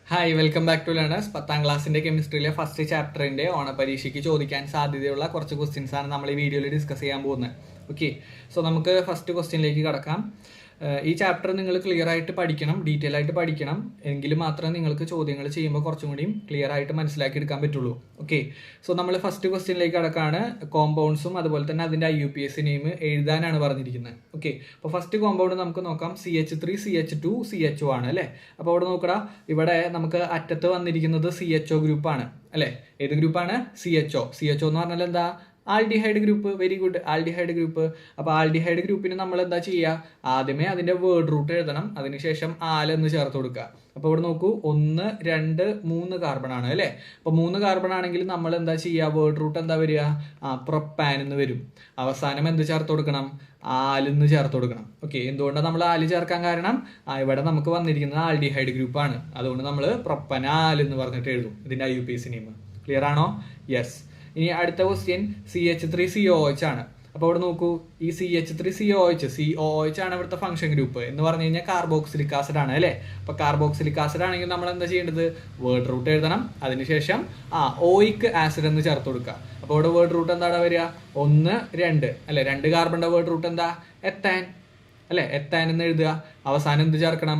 Hi welcome back to learners. 10ാം ക്ലാസ്സിന്റെ കെമിസ്ട്രിയിലെ ഫസ്റ്റ് ചാപ്റ്ററിന്റെ ഓണപരീക്ഷയ്ക്ക് ചോദിക്കാൻ സാധ്യതയുള്ള കുറച്ച് ക്വസ്റ്റ്യൻസ് ആണ് നമ്മൾ ഈ വീഡിയോയിൽ ഡിസ്കസ് ചെയ്യാൻ പോകുന്നത്. ഓക്കെ, സോ നമുക്ക് ഫസ്റ്റ് ക്വസ്റ്റ്യനിലേക്ക് കടക്കാം. ഈ ചാപ്റ്റർ നിങ്ങൾ ക്ലിയർ ആയിട്ട് പഠിക്കണം, ഡീറ്റെയിൽ ആയിട്ട് പഠിക്കണം. എങ്കിൽ മാത്രമേ നിങ്ങൾക്ക് ചോദ്യങ്ങൾ ചെയ്യുമ്പോൾ കുറച്ചും കൂടിയും ക്ലിയർ ആയിട്ട് മനസ്സിലാക്കി എടുക്കാൻ പറ്റുള്ളൂ. ഓക്കെ, സോ നമ്മൾ ഫസ്റ്റ് ക്വസ്റ്റ്യനിലേക്ക് കടക്കാണ്. കോമ്പൗണ്ട്സും അതുപോലെ തന്നെ അതിൻ്റെ IUPAC നെയിം എഴുതാനാണ് പറഞ്ഞിരിക്കുന്നത്. ഓക്കെ, അപ്പോൾ ഫസ്റ്റ് കോമ്പൗണ്ട് നമുക്ക് നോക്കാം. CH3 CH2 CHO ആണ് അല്ലേ. അപ്പോൾ അവിടെ നോക്കടാ, ഇവിടെ നമുക്ക് അറ്റത്ത് വന്നിരിക്കുന്നത് CHO ഗ്രൂപ്പാണ് അല്ലേ. ഏത് ഗ്രൂപ്പാണ്? CHO എന്ന് പറഞ്ഞാൽ എന്താ? Aldehyde group. Very good, aldehyde group. അപ്പോൾ ആൽഡിഹൈഡ് ഗ്രൂപ്പിന് നമ്മൾ എന്താ ചെയ്യുക? ആദ്യമേ അതിൻ്റെ വേർഡ് റൂട്ട് എഴുതണം, അതിനുശേഷം ആലെന്ന് ചേർത്ത് കൊടുക്കുക. അപ്പോൾ ഇവിടെ നോക്കൂ, 1 2 3 കാർബൺ ആണ് അല്ലേ. അപ്പോൾ 3 കാർബൺ ആണെങ്കിൽ നമ്മൾ എന്താ ചെയ്യുക? വേർഡ് റൂട്ട് എന്താ വരിക? പ്രൊപ്പാൻ എന്ന് വരും. അവസാനം എന്ത് ചേർത്ത് കൊടുക്കണം? ആലെന്ന് ചേർത്ത് കൊടുക്കണം. ഓക്കെ, എന്തുകൊണ്ടാണ് നമ്മൾ ആല് ചേർക്കാൻ കാരണം? ഇവിടെ നമുക്ക് വന്നിരിക്കുന്നത് ആൽഡിഹൈഡ് ഗ്രൂപ്പാണ്, അതുകൊണ്ട് നമ്മൾ പ്രൊപ്പനാൽ എന്ന് പറഞ്ഞിട്ട് എഴുതും ഇതിൻ്റെ IUPAC നെയിം. ക്ലിയർ ആണോ? യെസ്. ഇനി അടുത്ത ക്വസ്റ്റ്യൻ CH3 COOH ആണ്. അപ്പോൾ ഇവിടെ നോക്കൂ, ഈ CH3 COOH ആണ് ഇവിടുത്തെ ഫംഗ്ഷൻ ഗ്രൂപ്പ് എന്ന് പറഞ്ഞു കഴിഞ്ഞാൽ കാർബോക്സിലിക് ആസിഡ് ആണ് അല്ലേ. അപ്പോൾ കാർബോക്സിലിക് ആസിഡ് ആണെങ്കിൽ നമ്മൾ എന്താ ചെയ്യേണ്ടത്? വേർഡ് റൂട്ട് എഴുതണം, അതിനുശേഷം ഓയിക് ആസിഡ് എന്ന് ചേർത്ത് കൊടുക്കുക. അപ്പോൾ ഇവിടെ വേർഡ് റൂട്ട് എന്താണ് വരിക? 1 2 അല്ലെ. 2 കാർബണിന്റെ വേർഡ് റൂട്ട് എന്താ? എത്താൻ അല്ലെ. എത്താൻ എന്ന് എഴുതുക. അവസാനം എന്ത് ചേർക്കണം?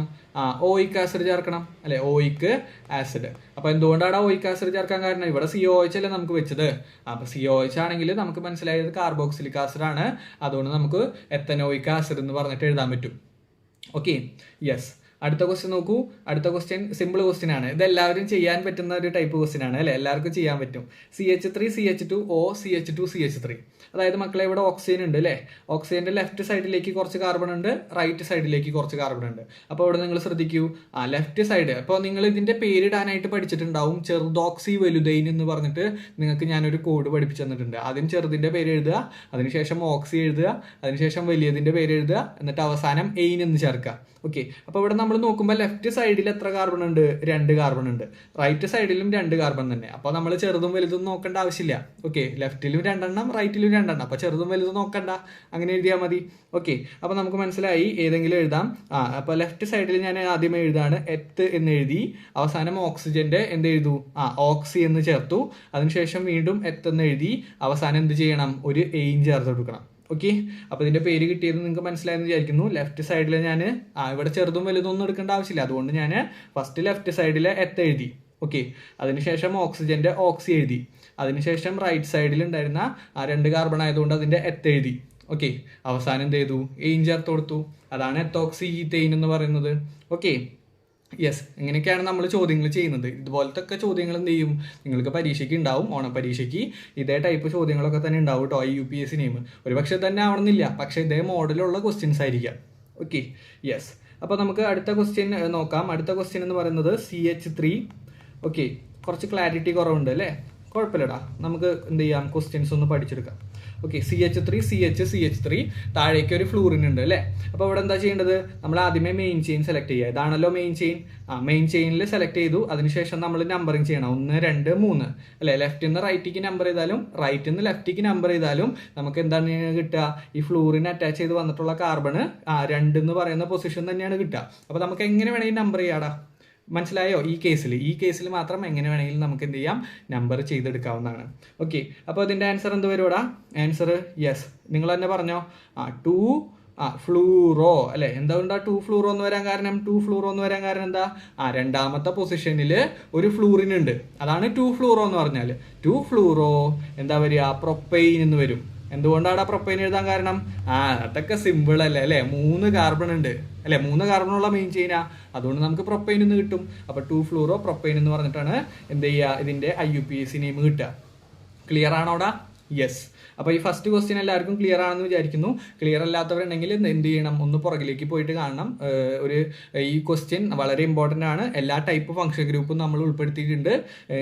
ഓയിക് ആസിഡ് ചേർക്കണം അല്ലെ. Oic acid. അപ്പൊ എന്തുകൊണ്ടാണ് ഓയിക് ആസിഡ് ചേർക്കാൻ കാരണം? ഇവിടെ COH അല്ലേ നമുക്ക് വെച്ചത്. അപ്പൊ COH ആണെങ്കിൽ നമുക്ക് മനസ്സിലായത് കാർബോക്സിലിക് ആസിഡ് ആണ്, അതുകൊണ്ട് നമുക്ക് എത്തനോയിക് ആസിഡ് എന്ന് പറഞ്ഞിട്ട് എഴുതാൻ പറ്റും. Okay, yes. അടുത്ത ക്വസ്റ്റ്യൻ നോക്കൂ. അടുത്ത ക്വസ്റ്റ്യൻ സിമ്പിൾ ക്വസ്റ്റ്യൻ ആണ്. ഇത് എല്ലാവരും ചെയ്യാൻ പറ്റുന്ന ഒരു ടൈപ്പ് ക്വസ്റ്റ്യൻ ആണ് അല്ലെ. എല്ലാവർക്കും ചെയ്യാൻ പറ്റും. CH3 CH2 O CH2 CH3. അതായത് മക്കളെ, ഇവിടെ ഓക്സിജൻ ഉണ്ട് അല്ലേ. ഓക്സിജന്റെ ലെഫ്റ്റ് സൈഡിലേക്ക് കുറച്ച് കാർബൺ ഉണ്ട്, റൈറ്റ് സൈഡിലേക്ക് കുറച്ച് കാർബൺ ഉണ്ട്. അപ്പോൾ ഇവിടെ നിങ്ങൾ ശ്രദ്ധിക്കൂ, ലെഫ്റ്റ് സൈഡ്. അപ്പോൾ നിങ്ങൾ ഇതിന്റെ പേരിടാനായിട്ട് പഠിച്ചിട്ടുണ്ടാവും. ചെറുതോക്സി വലുതൈൻ എന്ന് പറഞ്ഞിട്ട് നിങ്ങൾക്ക് ഞാനൊരു കോഡ് പഠിപ്പിച്ചു തന്നിട്ടുണ്ട്. ആദ്യം ചെറുതിന്റെ പേര് എഴുതുക, അതിനുശേഷം ഓക്സി എഴുതുക, അതിനുശേഷം വലിയതിന്റെ പേര് എഴുതുക, എന്നിട്ട് അവസാനം എയിൻ എന്ന് ചേർക്കുക. ഓക്കെ, അപ്പോൾ ഇവിടെ നമ്മൾ നോക്കുമ്പോൾ ലെഫ്റ്റ് സൈഡിൽ എത്ര കാർബൺ ഉണ്ട്? 2 കാർബൺ ഉണ്ട്. റൈറ്റ് സൈഡിലും 2 കാർബൺ തന്നെ. അപ്പോൾ നമ്മൾ ചെറുതും വലുതും നോക്കേണ്ട ആവശ്യമില്ല. ഓക്കെ, ലെഫ്റ്റിലും 2 എണ്ണം, റൈറ്റിലും 2 എണ്ണം. അപ്പോൾ ചെറുതും വലുതും നോക്കണ്ട, അങ്ങനെ എഴുതിയാൽ മതി. ഓക്കെ, അപ്പോൾ നമുക്ക് മനസ്സിലായി. ഏതെങ്കിലും എഴുതാം. അപ്പോൾ ലെഫ്റ്റ് സൈഡിൽ ഞാൻ ആദ്യമേ എഴുതാണ് എത്ത് എന്ന് എഴുതി, അവസാനം ഓക്സിജന്റെ എന്ത് എഴുതു? ഓക്സി എന്ന് ചേർത്തു. അതിനുശേഷം വീണ്ടും എത്ത് എന്ന് എഴുതി, അവസാനം എന്ത് ചെയ്യണം? ഒരു എയിൻ ചേർത്ത് കൊടുക്കണം. ഓക്കെ, അപ്പോൾ ഇതിന്റെ പേര് കിട്ടിയത് നിങ്ങൾക്ക് മനസ്സിലായെന്ന് വിചാരിക്കുന്നു. ലെഫ്റ്റ് സൈഡിൽ ഞാൻ ഇവിടെ ചെറുതും വലുതും ഒന്നും എടുക്കേണ്ട ആവശ്യമില്ല, അതുകൊണ്ട് ഞാൻ ഫസ്റ്റ് ലെഫ്റ്റ് സൈഡിൽ എത്ത് എഴുതി. ഓക്കെ, അതിനുശേഷം ഓക്സിജന്റെ ഓക്സി എഴുതി. അതിനുശേഷം റൈറ്റ് സൈഡിൽ ഉണ്ടായിരുന്ന 2 കാർബൺ ആയതുകൊണ്ട് അതിന്റെ എത്ത് എഴുതി. ഓക്കെ, അവസാനം എന്ത് ചെയ്തു? എയിൻ ചേർത്ത് കൊടുത്തു. അതാണ് എത്തോക്സി ഈതെയിൻ എന്ന് പറയുന്നത്. Okay, yes. ഇങ്ങനെയൊക്കെയാണ് നമ്മൾ ചോദ്യങ്ങൾ ചെയ്യുന്നത്. ഇതുപോലത്തെ ഒക്കെ ചോദ്യങ്ങൾ എന്ത് ചെയ്യും? നിങ്ങൾക്ക് പരീക്ഷയ്ക്ക് ഉണ്ടാവും. ഓണപരീക്ഷയ്ക്ക് ഇതേ ടൈപ്പ് ചോദ്യങ്ങളൊക്കെ തന്നെ ഉണ്ടാവും കേട്ടോ. IUPAC നെയിം ഒരുപക്ഷെ തന്നെ ആവണമെന്നില്ല, പക്ഷെ ഇതേ മോഡലുള്ള ക്വസ്റ്റ്യൻസ് ആയിരിക്കാം. Okay, yes. അപ്പോൾ നമുക്ക് അടുത്ത ക്വസ്റ്റ്യൻ നോക്കാം. അടുത്ത ക്വസ്റ്റ്യൻ എന്ന് പറയുന്നത് CH3. ഓക്കെ, കുറച്ച് ക്ലാരിറ്റി കുറവുണ്ട് അല്ലേ. കുഴപ്പമില്ലടാ, നമുക്ക് എന്ത് ചെയ്യാം? ക്വസ്റ്റ്യൻസ് ഒന്ന് പഠിച്ചെടുക്കാം. ഓക്കെ, CH3 CH3 താഴേക്ക് ഒരു ഫ്ലൂറിൻ ഉണ്ട് അല്ലേ. അപ്പോൾ ഇവിടെ എന്താ ചെയ്യേണ്ടത്? നമ്മൾ ആദ്യമേ മെയിൻ ചെയിൻ സെലക്ട് ചെയ്യുക. ഇതാണല്ലോ മെയിൻ ചെയിൻ. മെയിൻ ചെയിനിൽ സെലക്ട് ചെയ്തു. അതിനുശേഷം നമ്മൾ നമ്പറിങ് ചെയ്യണം. 1 2 3 അല്ലേ. ലെഫ്റ്റിൽ നിന്ന് റൈറ്റിക്ക് നമ്പർ ചെയ്താലും റൈറ്റിൽ നിന്ന് ലെഫ്റ്റിക്ക് നമ്പർ ചെയ്താലും നമുക്ക് എന്താണ് കിട്ടുക? ഈ ഫ്ലൂറിൻ അറ്റാച്ച് ചെയ്ത് വന്നിട്ടുള്ള കാർബണ് 2 എന്ന് പറയുന്ന പൊസിഷൻ തന്നെയാണ് കിട്ടുക. അപ്പോൾ നമുക്ക് എങ്ങനെ വേണമെങ്കിൽ നമ്പർ ചെയ്യാടാ. മനസ്സിലായോ? ഈ കേസിൽ മാത്രം എങ്ങനെ വേണമെങ്കിലും നമുക്ക് എന്ത് ചെയ്യാം? നമ്പർ ചെയ്തെടുക്കാവുന്നതാണ്. ഓക്കെ, അപ്പോൾ ഇതിൻ്റെ ആൻസർ എന്ത് വരുവാടാ? ആൻസർ യെസ്, നിങ്ങൾ തന്നെ പറഞ്ഞോ. 2 ഫ്ലൂറോ അല്ലെ. എന്തുകൊണ്ടാ 2 ഫ്ലൂറോ എന്ന് വരാൻ കാരണം? 2 ഫ്ലൂറോ എന്ന് വരാൻ കാരണം എന്താ? രണ്ടാമത്തെ പൊസിഷനിൽ ഒരു ഫ്ലൂറിൻ ഉണ്ട്, അതാണ് 2 ഫ്ലൂറോ എന്ന് പറഞ്ഞാൽ. 2 ഫ്ലൂറോ എന്താ വരിക? പ്രൊപ്പൈൻ എന്ന് വരും. എന്തുകൊണ്ടാണ് പ്രൊപ്പൈൻ എഴുതാൻ കാരണം? അതൊക്കെ സിമ്പിൾ അല്ലേ. 3 കാർബൺ ഉണ്ട് അല്ലെ. 3 കാർബണുള്ള മെയിൻ ചെയിനാ, അതുകൊണ്ട് നമുക്ക് പ്രൊപ്പൈൻ എന്ന് കിട്ടും. അപ്പൊ 2 ഫ്ലൂറോ പ്രൊപ്പൈൻ എന്ന് പറഞ്ഞിട്ടാണ് എന്ത് ചെയ്യുക? ഇതിന്റെ IUPAC നെയിം കിട്ടുക. ക്ലിയർ ആണോടാ? യെസ്. അപ്പോൾ ഈ ഫസ്റ്റ് ക്വസ്റ്റ്യൻ എല്ലാവർക്കും ക്ലിയർ ആണെന്ന് വിചാരിക്കുന്നു. ക്ലിയർ അല്ലാത്തവരുണ്ടെങ്കിൽ എന്ത് ചെയ്യണം? ഒന്ന് പുറകിലേക്ക് പോയിട്ട് കാണണം. ഈ ക്വസ്റ്റ്യൻ വളരെ ഇമ്പോർട്ടൻ്റ് ആണ്. എല്ലാ ടൈപ്പ് ഫംഗ്ഷൻ ഗ്രൂപ്പും നമ്മൾ ഉൾപ്പെടുത്തിയിട്ടുണ്ട്.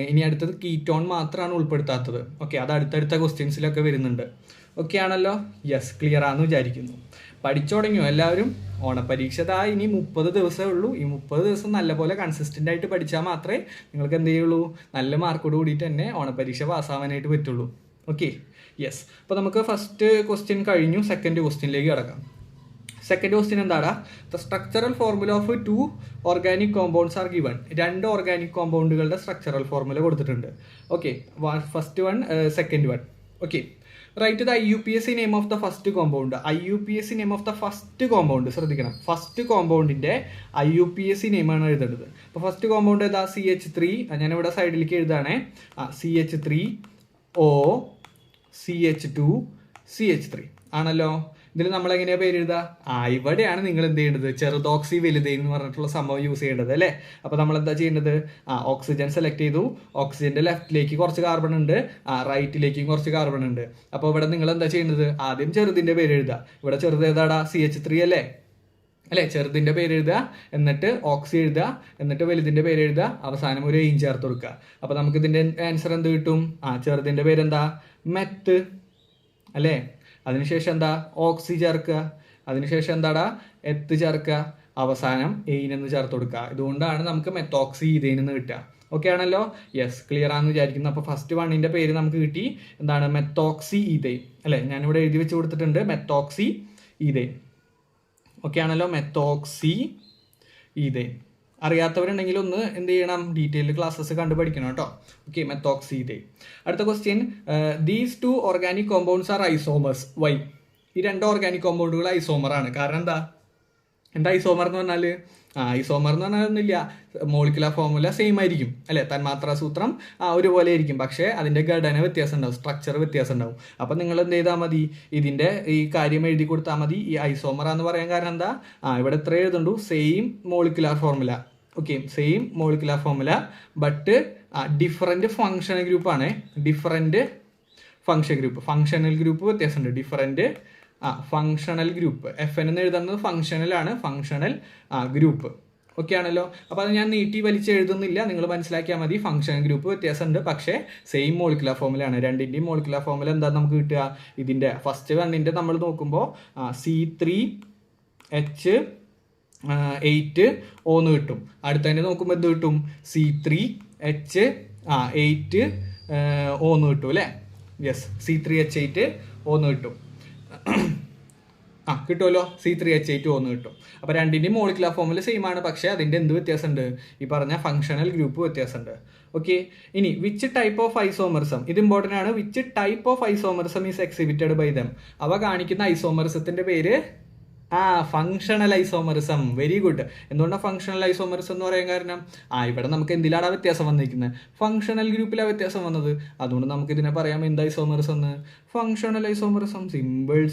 ഇനി അടുത്തത് കീറ്റോൺ മാത്രമാണ് ഉൾപ്പെടുത്താത്തത്. ഓക്കെ, അത് അടുത്തടുത്ത ക്വസ്റ്റ്യൻസിലൊക്കെ വരുന്നുണ്ട്. ഓക്കെ ആണല്ലോ? യെസ്, ക്ലിയർ ആണെന്ന് വിചാരിക്കുന്നു. പഠിച്ചു തുടങ്ങിയോ എല്ലാവരും? ഓണപരീക്ഷ ഇനി 30 ദിവസമേ ഉള്ളൂ. ഈ 30 ദിവസം നല്ലപോലെ കൺസിസ്റ്റൻ്റ് ആയിട്ട് പഠിച്ചാൽ മാത്രമേ നിങ്ങൾക്ക് എന്ത് ചെയ്യുള്ളൂ? നല്ല മാർക്കോട് കൂടിയിട്ട് തന്നെ ഓണപരീക്ഷ പാസ്സാവാനായിട്ട് പറ്റുള്ളൂ. Okay, yes. അപ്പോൾ നമുക്ക് ഫസ്റ്റ് ക്വസ്റ്റ്യൻ കഴിഞ്ഞു, സെക്കൻഡ് ക്വസ്റ്റ്യനിലേക്ക് കിടക്കാം. സെക്കൻഡ് ക്വസ്റ്റ്യൻ എന്താണ്? The structural formula of 2 organic compounds are given. 2 organic കോമ്പൗണ്ടുകളുടെ സ്ട്രക്ചറൽ ഫോർമുല കൊടുത്തിട്ടുണ്ട്. Okay, first one, second one. Okay, write the IUPAC name of the first compound. IUPAC name of the first compound ശ്രദ്ധിക്കണം. First കോമ്പൗണ്ടിന്റെ IUPAC നെയിമാണ് എഴുതേണ്ടത്. അപ്പോൾ first compound ഏതാ? CH3. ഞാനിവിടെ സൈഡിലേക്ക് എഴുതാണേ. CH3O CH2 CH3 ആണല്ലോ. ഇതിൽ നമ്മൾ എങ്ങനെയാ പേര് എഴുതുക? ഇവിടെയാണ് നിങ്ങൾ എന്ത് ചെയ്യേണ്ടത്? ചെറുതോക്സി വലുതേ എന്ന് പറഞ്ഞിട്ടുള്ള സംഭവം യൂസ് ചെയ്യേണ്ടത് അല്ലേ. അപ്പോൾ നമ്മൾ എന്താ ചെയ്യേണ്ടത്? ഓക്സിജൻ സെലക്ട് ചെയ്തു. ഓക്സിജന്റെ ലെഫ്റ്റിലേക്ക് കുറച്ച് കാർബൺ ഉണ്ട്, റൈറ്റിലേക്കും കുറച്ച് കാർബൺ ഉണ്ട്. അപ്പോൾ ഇവിടെ നിങ്ങൾ എന്താ ചെയ്യുന്നത്? ആദ്യം ചെറുതിന്റെ പേര് എഴുതുക. ഇവിടെ ചെറുത് ഏതാടാ? CH3 അല്ലേ. ചെറുതിന്റെ പേര് എഴുതുക, എന്നിട്ട് ഓക്സി എഴുതുക, എന്നിട്ട് വലുതിന്റെ പേര് എഴുതുക, അവസാനം ഒരു എയിം ചേർത്ത് കൊടുക്കുക. അപ്പോൾ നമുക്ക് ഇതിന്റെ ആൻസർ എന്ത് കിട്ടും? ചെറുതിന്റെ പേരെന്താ? മെത്ത് അല്ലേ. അതിനുശേഷം എന്താ? ഓക്സി ചേർക്കുക. അതിനുശേഷം എന്താടാ? എത്ത് ചേർക്കുക. അവസാനം എയിൻ എന്ന് ചേർത്ത് കൊടുക്കുക. ഇതുകൊണ്ടാണ് നമുക്ക് മെത്തോക്സി ഈഥെയ്ൻ എന്ന് കിട്ടുക. ഓക്കെ ആണല്ലോ. യെസ്, ക്ലിയർ ആണെന്ന് വിചാരിക്കുന്നു. അപ്പോൾ ഫസ്റ്റ് വണ്ണിന്റെ പേര് നമുക്ക് കിട്ടി. എന്താണ്? മെത്തോക്സി ഈഥെയ്ൻ അല്ലേ. ഞാനിവിടെ എഴുതി വെച്ച് കൊടുത്തിട്ടുണ്ട് മെത്തോക്സി ഈഥെയ്ൻ. ഓക്കെ ആണല്ലോ. Methoxy ethane. അറിയാത്തവരുണ്ടെങ്കിൽ ഒന്ന് എന്ത് ചെയ്യണം? ഡീറ്റെയിൽഡ് ക്ലാസ്സസ് കണ്ടു പഠിക്കണം കേട്ടോ. Okay, methoxy ethane. അടുത്ത question, these 2 organic compounds are isomers. Why? ഈ 2 ഓർഗാനിക് കോമ്പൗണ്ടുകൾ ഐസോമർ ആണ്. കാരണം എന്താ ഐസോമർ എന്ന് പറഞ്ഞാൽ? ഐസോമർ എന്ന് പറഞ്ഞാൽ ഒന്നുമില്ല, മോളിക്കുലർ ഫോർമുല സെയിം ആയിരിക്കും അല്ലേ. തന്മാത്രാ സൂത്രം ഒരുപോലെ ആയിരിക്കും, പക്ഷേ അതിൻ്റെ ഘടന വ്യത്യാസം ഉണ്ടാവും, സ്ട്രക്ചർ വ്യത്യാസം ഉണ്ടാവും. അപ്പം നിങ്ങൾ എന്ത് ചെയ്താൽ മതി? ഇതിൻ്റെ ഈ കാര്യം എഴുതി കൊടുത്താൽ മതി. ഈ ഐസോമർ എന്ന് പറയാൻ കാരണം എന്താ? ഇവിടെ എത്ര എഴുതുണ്ടു? Same molecular formula. Okay, same molecular formula but different functional ഗ്രൂപ്പാണ്. ഡിഫറെൻറ്റ് ഫങ്ഷണൽ ഗ്രൂപ്പ് വ്യത്യാസമുണ്ട്. Different functional group. FN എന്ന് എഴുതുന്നത് ഫങ്ഷണലാണ്. Functional group. ഓക്കെ ആണല്ലോ. അപ്പോൾ അത് ഞാൻ നീട്ടി വലിച്ച് എഴുതുന്നില്ല, നിങ്ങൾ മനസ്സിലാക്കിയാൽ മതി. ഫങ്ഷണൽ ഗ്രൂപ്പ് വ്യത്യാസമുണ്ട്, പക്ഷേ സെയിം മോളിക്കുലർ ഫോർമുലയാണ്. രണ്ടിൻ്റെയും മോളിക്കുലർ ഫോർമുല എന്താ നമുക്ക് കിട്ടുക? ഇതിൻ്റെ ഫസ്റ്റ് വണ്ണിൻ്റെ നമ്മൾ നോക്കുമ്പോൾ C3H8O എന്ന് കിട്ടും. അടുത്തതിൻ്റെ നോക്കുമ്പോൾ എന്ത് കിട്ടും? C3H8O എന്ന് കിട്ടും അല്ലേ. യെസ്, C3H8O എന്ന് കിട്ടും. കിട്ടുമല്ലോ. C3H8O എന്ന് കിട്ടും. അപ്പോൾ രണ്ടിൻ്റെയും മോളിക്കുലർ ഫോർമുല സെയിം ആണ്, പക്ഷേ അതിൻ്റെ എന്ത് വ്യത്യാസമുണ്ട്? ഈ പറഞ്ഞ ഫങ്ഷണൽ ഗ്രൂപ്പ് വ്യത്യാസമുണ്ട്. ഓക്കെ, ഇനി വിച്ച് ടൈപ്പ് ഓഫ് ഐസോമറിസം, ഇത് ഇമ്പോർട്ടൻ്റ് ആണ്. Which type of isomerism is exhibited by them. അവ കാണിക്കുന്ന ഐസോമറിസത്തിൻ്റെ പേര് ഫങ്ഷണൽ ഐസോമറിസം. Very good. എന്തുകൊണ്ടാണ് ഫങ്ഷണൽ ഐസോമറിസം എന്ന് പറയാൻ കാരണം? ഇവിടെ നമുക്ക് എന്തിലാണ് വ്യത്യാസം വന്നിരിക്കുന്നത്? ഫങ്ഷണൽ ഗ്രൂപ്പിലാണ് വ്യത്യാസം വന്നത്. അതുകൊണ്ട് നമുക്ക് ഇതിനെ പറയാം എന്ത് ഐസോമറിസം എന്ന്? Functional isomerism.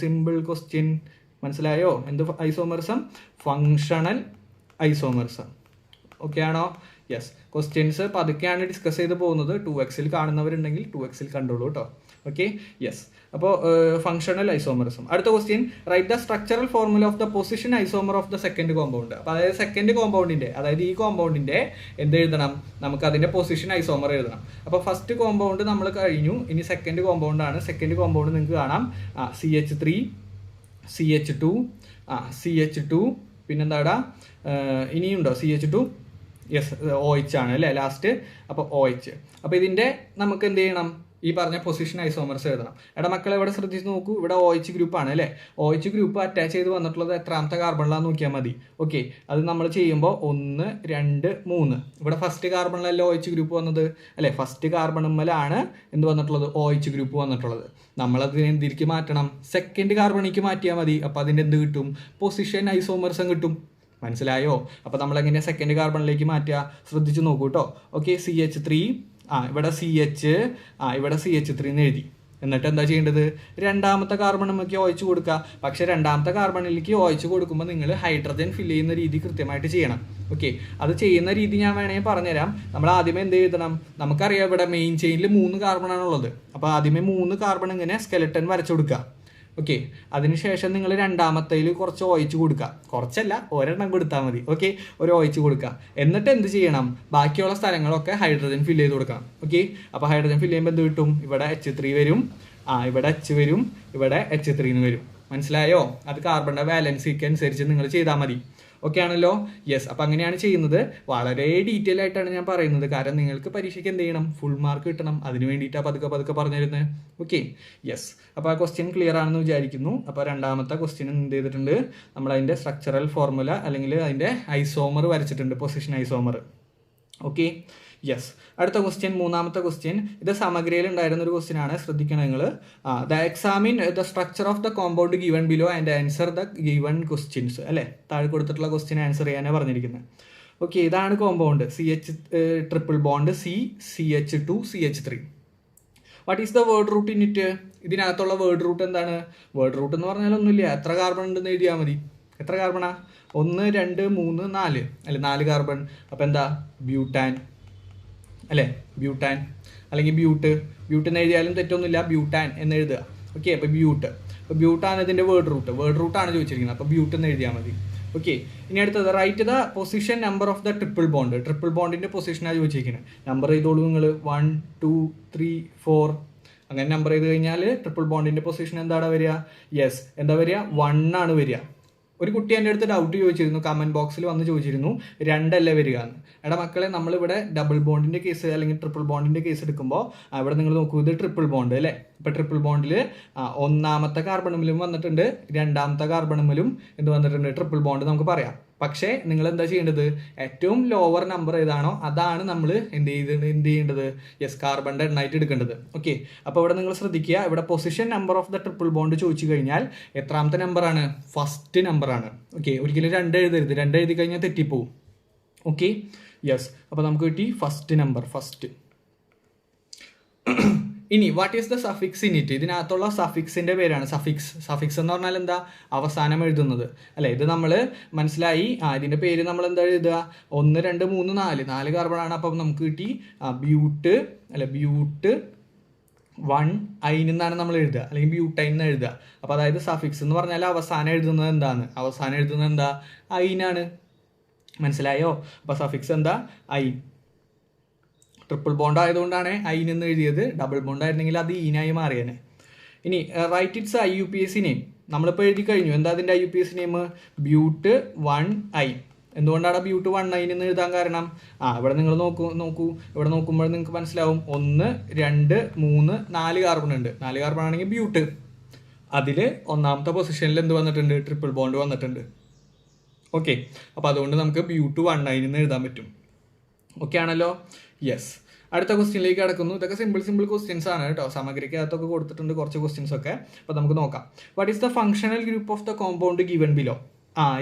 Simple question. മനസ്സിലായോ? എന്ത് ഐസോമറിസം? Functional isomerism. ഓക്കെ ആണോ? യെസ്. ക്വസ്റ്റ്യൻസ് പതുക്കെയാണ് ഡിസ്കസ് ചെയ്ത് പോകുന്നത്. 2x കാണുന്നവരുണ്ടെങ്കിൽ 2x കണ്ടോളൂ കേട്ടോ. Okay, yes. അപ്പോൾ ഫങ്ഷണൽ ഐസോമറിസം. അടുത്ത question, write the structural formula of the position isomer of the second compound. അപ്പോൾ അതായത് സെക്കൻഡ് കോമ്പൗണ്ടിൻ്റെ, അതായത് ഈ കോമ്പൗണ്ടിൻ്റെ എന്ത് എഴുതണം? നമുക്ക് അതിൻ്റെ പൊസിഷൻ ഐസോമർ എഴുതണം. അപ്പോൾ ഫസ്റ്റ് കോമ്പൗണ്ട് നമ്മൾ കഴിഞ്ഞു, ഇനി സെക്കൻഡ് കോമ്പൗണ്ടാണ്. സെക്കൻഡ് കോമ്പൗണ്ട് നിങ്ങൾക്ക് കാണാം CH3 CH2 CH2 പിന്നെന്താടാ ഇനിയുണ്ടോ? CH2. Yes, OH ആണ് അല്ലേ ലാസ്റ്റ്. അപ്പോൾ OH. അപ്പോൾ ഇതിൻ്റെ നമുക്ക് എന്ത് ചെയ്യണം? ഈ പറഞ്ഞ പൊസിഷൻ ഐസോമർസ് എഴുതണം. മക്കളെ ഇവിടെ ശ്രദ്ധിച്ച് നോക്കൂ. ഇവിടെ OH ഗ്രൂപ്പാണ് അല്ലേ. OH ഗ്രൂപ്പ് അറ്റാച്ച് ചെയ്ത് വന്നിട്ടുള്ളത് എത്രാമത്തെ കാർബണിലാന്ന് നോക്കിയാൽ മതി. ഓക്കെ, അത് നമ്മൾ ചെയ്യുമ്പോൾ 1 2 3. ഇവിടെ ഫസ്റ്റ് കാർബണിലല്ല OH ഗ്രൂപ്പ് വന്നത് അല്ലേ. ഫസ്റ്റ് കാർബണുമ്മലാണ് എന്ത് വന്നിട്ടുള്ളത്? OH ഗ്രൂപ്പ് വന്നിട്ടുള്ളത്. നമ്മളതിനെ എന്തിലേക്ക് മാറ്റണം? സെക്കൻഡ് കാർബണിലേക്ക് മാറ്റിയാൽ മതി. അപ്പോൾ അതിൻ്റെ എന്ത് കിട്ടും? പൊസിഷൻ ഐസോമർസം കിട്ടും. മനസ്സിലായോ? അപ്പോൾ നമ്മളെങ്ങനെ സെക്കൻഡ് കാർബണിലേക്ക് മാറ്റുക? ശ്രദ്ധിച്ച് നോക്കൂ കേട്ടോ. ഓക്കെ, CH3 ഇവിടെ CH ഇവിടെ CH3 എന്ന് എഴുതി. എന്നിട്ട് എന്താ ചെയ്യേണ്ടത്? രണ്ടാമത്തെ കാർബണിലേക്ക് OH കൊടുക്കുക. പക്ഷേ രണ്ടാമത്തെ കാർബണിലേക്ക് OH കൊടുക്കുമ്പോൾ നിങ്ങൾ ഹൈഡ്രജൻ ഫില്ല് ചെയ്യുന്ന രീതി കൃത്യമായിട്ട് ചെയ്യണം. ഓക്കെ, അത് ചെയ്യുന്ന രീതി ഞാൻ വേണമെങ്കിൽ പറഞ്ഞുതരാം. നമ്മൾ ആദ്യമേ എന്ത് എഴുതണം? നമുക്കറിയാം ഇവിടെ മെയിൻ ചെയിനിൽ 3 കാർബണാണുള്ളത്. അപ്പോൾ ആദ്യമേ 3 കാർബൺ ഇങ്ങനെ സ്കെലട്ടൻ വരച്ചു കൊടുക്കുക. ഓക്കെ, അതിനുശേഷം നിങ്ങൾ രണ്ടാമത്തേൽ കുറച്ച് OH കൊടുക്കുക. കുറച്ചല്ല, ഒരെണ്ണം കൊടുത്താൽ മതി. ഓക്കെ, ഒരു OH കൊടുക്കുക. എന്നിട്ട് എന്ത് ചെയ്യണം? ബാക്കിയുള്ള സ്ഥലങ്ങളൊക്കെ ഹൈഡ്രജൻ ഫില്ല് ചെയ്ത് കൊടുക്കണം. ഓക്കെ, അപ്പോൾ ഹൈഡ്രജൻ ഫില്ല് ചെയ്യുമ്പോൾ എന്ത് കിട്ടും? ഇവിടെ H3 വരും, ഇവിടെ H വരും, ഇവിടെ H3 വരും. മനസ്സിലായോ? അത് കാർബണിൻ്റെ വാലൻസിക്ക് അനുസരിച്ച് നിങ്ങൾ ചെയ്താൽ മതി. ഓക്കെ ആണല്ലോ? യെസ്. അപ്പം അങ്ങനെയാണ് ചെയ്യുന്നത്. വളരെ ഡീറ്റെയിൽ ആയിട്ടാണ് ഞാൻ പറയുന്നത്, കാരണം നിങ്ങൾക്ക് പരീക്ഷയ്ക്ക് എന്ത് ചെയ്യണം, ഫുൾ മാർക്ക് കിട്ടണം. അതിന് വേണ്ടിയിട്ടാണ് പതുക്കെ പറഞ്ഞിരുന്നത്. Okay, yes. അപ്പോൾ ആ ക്വസ്റ്റ്യൻ ക്ലിയർ ആണെന്ന് വിചാരിക്കുന്നു. അപ്പോൾ രണ്ടാമത്തെ ക്വസ്റ്റ്യൻ എന്ത് ചെയ്തിട്ടുണ്ട്, നമ്മൾ അതിൻ്റെ സ്ട്രക്ചറൽ ഫോർമുല അല്ലെങ്കിൽ അതിൻ്റെ ഐസോമർ വരച്ചിട്ടുണ്ട്, പൊസിഷൻ ഐസോമർ. Okay, yes. അടുത്ത ക്വസ്റ്റ്യൻ, മൂന്നാമത്തെ ക്വസ്റ്റ്യൻ, ഇത് സമഗ്രയിൽ ഉണ്ടായിരുന്ന ഒരു ക്വസ്റ്റ്യൻ ആണ്, ശ്രദ്ധിക്കണം നിങ്ങൾ. The examine the structure of the compound given below and answer the given questions. അല്ലേ, താഴെ കൊടുത്തിട്ടുള്ള ക്വസ്റ്റ്യൻ ആൻസർ ചെയ്യാനാണ് പറഞ്ഞിരിക്കുന്നത്. ഓക്കെ, ഇതാണ് compound CH triple bond CH2 CH3. What is the word root in it? ഇതിനകത്തുള്ള വേർഡ് റൂട്ട് എന്താണ്? Word root എന്ന് പറഞ്ഞാൽ ഒന്നുമില്ല, എത്ര കാർബൺ ഉണ്ടെന്ന് എഴുതിയാൽ മതി. എത്ര കാർബണാ? 1 2 3 4 അല്ലെ, 4 കാർബൺ. അപ്പോൾ എന്താ? ബ്യൂട്ടാൻ അല്ലേ, ബ്യൂട്ടാൻ അല്ലെങ്കിൽ ബ്യൂട്ട് എന്ന് എഴുതിയാലും തെറ്റൊന്നുമില്ല, ബ്യൂട്ടാൻ എന്ന് എഴുതുക. ഓക്കെ, അപ്പോൾ ബ്യൂട്ടാണ് ഇതിൻ്റെ വേർഡ് റൂട്ടാണ് ചോദിച്ചിരിക്കുന്നത്. അപ്പോൾ ബ്യൂട്ട് എന്ന് എഴുതിയാൽ മതി. ഓക്കെ, ഇനി അടുത്തത്, write the position number of the triple ബോണ്ടിൻ്റെ പൊസിഷനാണ് ചോദിച്ചിരിക്കുന്നത്. നമ്പർ ചെയ്തോളൂ നിങ്ങൾ, 1 2 3 4 അങ്ങനെ നമ്പർ ചെയ്ത് കഴിഞ്ഞാൽ ട്രിപ്പിൾ ബോണ്ടിൻ്റെ പൊസിഷൻ എന്താണ് വരിക? യെസ്, എന്താ വരിക? 1 ആണ് വരിക. ഒരു കുട്ടി എൻ്റെ അടുത്ത് ഡൗട്ട് ചോദിച്ചിരുന്നു, കമൻറ്റ് ബോക്സിൽ വന്ന് ചോദിച്ചിരുന്നു, 2 അല്ലേ വരിക എന്ന്. എടാ മക്കളെ, നമ്മളിവിടെ ഡബിൾ ബോണ്ടിൻ്റെ കേസ് അല്ലെങ്കിൽ ട്രിപ്പിൾ ബോണ്ടിൻ്റെ കേസ് എടുക്കുമ്പോൾ അവിടെ നിങ്ങൾ നോക്കൂ, ഇത് ട്രിപ്പിൾ ബോണ്ട് അല്ലേ. ഇപ്പോൾ ട്രിപ്പിൾ ബോണ്ടിൽ ഒന്നാമത്തെ കാർബണുമിലും വന്നിട്ടുണ്ട്, രണ്ടാമത്തെ കാർബണുമിലും എന്ത് വന്നിട്ടുണ്ട്? ട്രിപ്പിൾ ബോണ്ട് നമുക്ക് പറയാം. പക്ഷേ നിങ്ങൾ എന്താ ചെയ്യേണ്ടത്? ഏറ്റവും ലോവർ നമ്പർ ഏതാണോ അതാണ് നമ്മൾ എന്ത് ചെയ്യേണ്ടത്? യെസ്, കാർബണിൻ്റെ എണ്ണായിട്ട് എടുക്കേണ്ടത്. ഓക്കെ, അപ്പോൾ ഇവിടെ നിങ്ങൾ ശ്രദ്ധിക്കുക, ഇവിടെ position number of the triple bond ചോദിച്ചു കഴിഞ്ഞാൽ എത്രാമത്തെ നമ്പറാണ്? ഫസ്റ്റ് നമ്പറാണ്. ഓക്കെ, ഒരിക്കലും 2 എഴുതരുത്, 2 എഴുതി കഴിഞ്ഞാൽ തെറ്റിപ്പോവും. Okay, yes. അപ്പോൾ നമുക്ക് കിട്ടി ഫസ്റ്റ് നമ്പർ, ഫസ്റ്റ്. ഇനി what is the suffix in it? ഇതിനകത്തുള്ള സഫിക്സിൻ്റെ പേരാണ് സഫിക്സ് എന്ന് പറഞ്ഞാൽ എന്താ? അവസാനം എഴുതുന്നത് അല്ലേ. ഇത് നമ്മൾ മനസ്സിലായി. ഇതിൻ്റെ പേര് നമ്മൾ എന്താ എഴുതുക? 1 2 3 4 കാർബണാണ്. അപ്പം നമുക്ക് കിട്ടി ബ്യൂട്ട് 1 ഐൻ എന്നാണ് നമ്മൾ എഴുതുക, അല്ലെങ്കിൽ ബ്യൂട്ടൈൻ എന്ന് എഴുതുക. അപ്പോൾ അതായത് സഫിക്സ് എന്ന് പറഞ്ഞാൽ അവസാനം എഴുതുന്നത് എന്താണ്? അവസാനം എഴുതുന്നത് എന്താ? ഐനാണ്. മനസ്സിലായോ? അപ്പോൾ സഫിക്സ് എന്താ? ഐൻ. ട്രിപ്പിൾ ബോണ്ട് ആയതുകൊണ്ടാണ് ഐൻ എന്ന് എഴുതിയത്. ഡബിൾ ബോണ്ട് ആയിരുന്നെങ്കിൽ അത് ഈനായി മാറിയേനെ. ഇനി റൈറ്റ് ഇറ്റ്സ് IUPAC നെയിം. നമ്മളിപ്പോൾ എഴുതി കഴിഞ്ഞു. എന്താ അതിൻ്റെ IUPAC നെയിം? ബ്യൂട്ട് 1 ഐ. എന്തുകൊണ്ടാണ് ബ്യൂട്ട് 1 ഐൻ എന്ന് എഴുതാൻ കാരണം? ഇവിടെ നിങ്ങൾ നോക്കൂ ഇവിടെ നോക്കുമ്പോൾ നിങ്ങൾക്ക് മനസ്സിലാവും, 1 2 3 4 കാർബൺ ഉണ്ട്. 4 കാർബൺ ആണെങ്കിൽ ബ്യൂട്ട്. അതിൽ ഒന്നാമത്തെ പൊസിഷനിൽ എന്ത് വന്നിട്ടുണ്ട്? ട്രിപ്പിൾ ബോണ്ട് വന്നിട്ടുണ്ട്. ഓക്കെ, അപ്പോൾ അതുകൊണ്ട് നമുക്ക് ബ്യൂട്ട് 1 ഐൻ എന്ന് എഴുതാൻ പറ്റും. ഓക്കെ ആണല്ലോ? യെസ്. അടുത്ത ക്വസ്റ്റ്യനിലേക്ക് കിടക്കുന്നു. ഇതൊക്കെ സിമ്പിൾ ക്വസ്റ്റ്യൻസ് ആണ് കേട്ടോ. സമഗ്രയ്ക്കകത്തൊക്കെ കൊടുത്തിട്ടുണ്ട് കുറച്ച് ക്വസ്റ്റ്യൻസ് ഒക്കെ. അപ്പോൾ നമുക്ക് നോക്കാം. What is the functional group of the compound given below?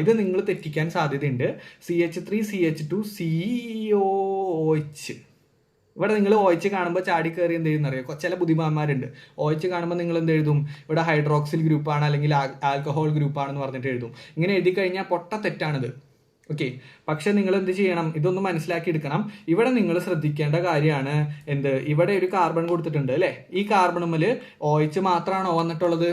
ഇത് നിങ്ങൾ തെറ്റിക്കാൻ സാധ്യതയുണ്ട്. CH3 CH2 COOH. ഇവിടെ നിങ്ങൾ OH കാണുമ്പോൾ ചാടി കയറി എന്ത് ചെയ്യുന്നറിയോ? ചില ബുദ്ധിമാന്മാരുണ്ട്. OH കാണുമ്പോൾ നിങ്ങൾ എന്ത് എഴുതും? ഇവിടെ ഹൈഡ്രോക്സിൽ ഗ്രൂപ്പാണ് അല്ലെങ്കിൽ ആൽക്കഹോൾ ഗ്രൂപ്പാണെന്ന് പറഞ്ഞിട്ട് എഴുതും. ഇങ്ങനെ എഴുതി കഴിഞ്ഞാൽ പൊട്ട തെറ്റാണിത്. ഓക്കെ, പക്ഷെ നിങ്ങൾ എന്ത് ചെയ്യണം? ഇതൊന്ന് മനസ്സിലാക്കി എടുക്കണം. ഇവിടെ നിങ്ങൾ ശ്രദ്ധിക്കേണ്ട കാര്യമാണ് എന്ത്? ഇവിടെ ഒരു കാർബൺ കൊടുത്തിട്ടുണ്ട് അല്ലേ. ഈ കാർബണുമിൽ OH മാത്രമാണോ വന്നിട്ടുള്ളത്?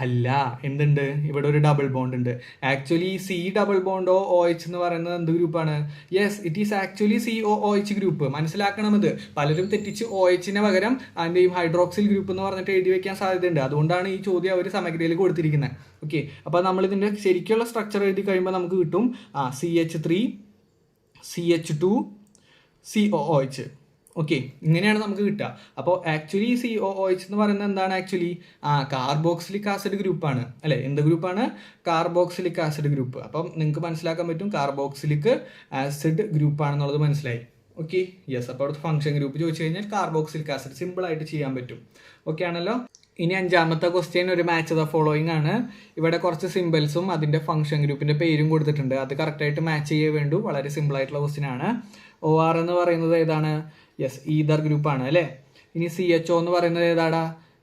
അല്ല, എന്തുണ്ട്? ഇവിടെ ഒരു ഡബിൾ ബോണ്ട് ഉണ്ട്. ആക്ച്വലി C ഡബിൾ ബോണ്ടോ OH എന്ന് പറയുന്നത് എന്ത് ഗ്രൂപ്പാണ്? Yes, it is actually COOH group. മനസ്സിലാക്കണം. ഇത് പലരും തെറ്റിച്ച് OHന് പകരം അതിൻ്റെയും ഹൈഡ്രോക്സിൽ ഗ്രൂപ്പ് എന്ന് പറഞ്ഞിട്ട് എഴുതി വെക്കാൻ സാധ്യതയുണ്ട്. അതുകൊണ്ടാണ് ഈ ചോദ്യം അവർ സമഗ്രയിൽ കൊടുത്തിരിക്കുന്നത്. ഓക്കെ, അപ്പോൾ നമ്മളിതിൻ്റെ ശരിക്കുള്ള സ്ട്രക്ചർ എഴുതി കഴിയുമ്പോൾ നമുക്ക് കിട്ടും CH3 CH2 COOH. ഓക്കെ, ഇങ്ങനെയാണ് നമുക്ക് കിട്ടുക. അപ്പോൾ ആക്ച്വലി COOH എന്ന് പറയുന്നത് എന്താണ്? ആക്ച്വലി കാർബോക്സിലിക് ആസിഡ് ഗ്രൂപ്പാണ് അല്ലേ. എന്ത് ഗ്രൂപ്പാണ്? Carboxylic acid group. അപ്പം നിങ്ങൾക്ക് മനസ്സിലാക്കാൻ പറ്റും കാർബോക്സിലിക് ആസിഡ് ഗ്രൂപ്പാണെന്നുള്ളത് മനസ്സിലായി. Okay, yes. അപ്പോൾ അവിടുത്തെ ഫംഗ്ഷൻ ഗ്രൂപ്പ് ചോദിച്ചു കഴിഞ്ഞാൽ കാർബോക്സിലിക് ആസിഡ്, സിമ്പിളായിട്ട് ചെയ്യാൻ പറ്റും. ഓക്കെ ആണല്ലോ? ഇനി അഞ്ചാമത്തെ ക്വസ്റ്റ്യൻ ഒരു മാച്ച് ദ ഫോളോയിങ് ആണ്. ഇവിടെ കുറച്ച് സിമ്പിൾസും അതിൻ്റെ ഫംഗ്ഷൻ ഗ്രൂപ്പിൻ്റെ പേരും കൊടുത്തിട്ടുണ്ട്. അത് കറക്റ്റായിട്ട് മാച്ച് ചെയ്യേ വേണ്ടൂ. വളരെ സിമ്പിളായിട്ടുള്ള ക്വസ്റ്റ്യൻ ആണ്. OR എന്ന് പറയുന്നത് ഏതാണ്? യെസ്, ഈതർ ഗ്രൂപ്പാണ് അല്ലേ. ഇനി CHO എന്ന് പറയുന്നത് ഏതാടാ?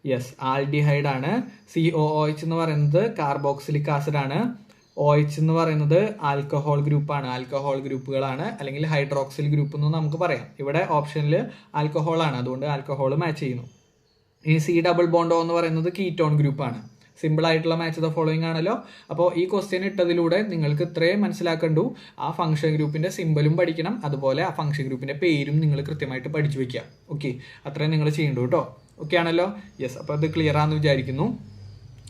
യെസ്, ആൽഡിഹൈഡ് ആണ്. COOH എന്ന് പറയുന്നത് കാർബോക്സിലിക് ആസിഡ് ആണ്. OH എന്ന് പറയുന്നത് ആൽക്കഹോൾ ഗ്രൂപ്പാണ്. ആൽക്കഹോൾ ഗ്രൂപ്പുകളാണ്, അല്ലെങ്കിൽ ഹൈഡ്രോക്സിൽ ഗ്രൂപ്പ് എന്ന് നമുക്ക് പറയാം. ഇവിടെ ഓപ്ഷനിൽ ആൽക്കഹോൾ ആണ്, അതുകൊണ്ട് ആൽക്കഹോൾ മാച്ച് ചെയ്യുന്നു. ഇനി C ഡബിൾ ബോണ്ടോ എന്ന് പറയുന്നത് കീറ്റോൺ ഗ്രൂപ്പാണ്. സിമ്പിൾ ആയിട്ടുള്ള മാച്ച് ദ ഫോളോയിങ് ആണല്ലോ. അപ്പോൾ ഈ ക്വസ്റ്റ്യൻ ഇട്ടതിലൂടെ നിങ്ങൾക്ക് ഇത്രയും മനസ്സിലാക്കണ്ടു. ആ ഫംഗ്ഷൻ ഗ്രൂപ്പിൻ്റെ സിമ്പലും പഠിക്കണം, അതുപോലെ ആ ഫംഗ്ഷൻ ഗ്രൂപ്പിൻ്റെ പേരും നിങ്ങൾ കൃത്യമായിട്ട് പഠിച്ചു വയ്ക്കുക. ഓക്കെ, അത്രയും നിങ്ങൾ ചെയ്യണ്ടു കേട്ടോ. ഓക്കെ ആണല്ലോ? യെസ്. അപ്പോൾ അത് ക്ലിയർ ആണെന്ന് വിചാരിക്കുന്നു.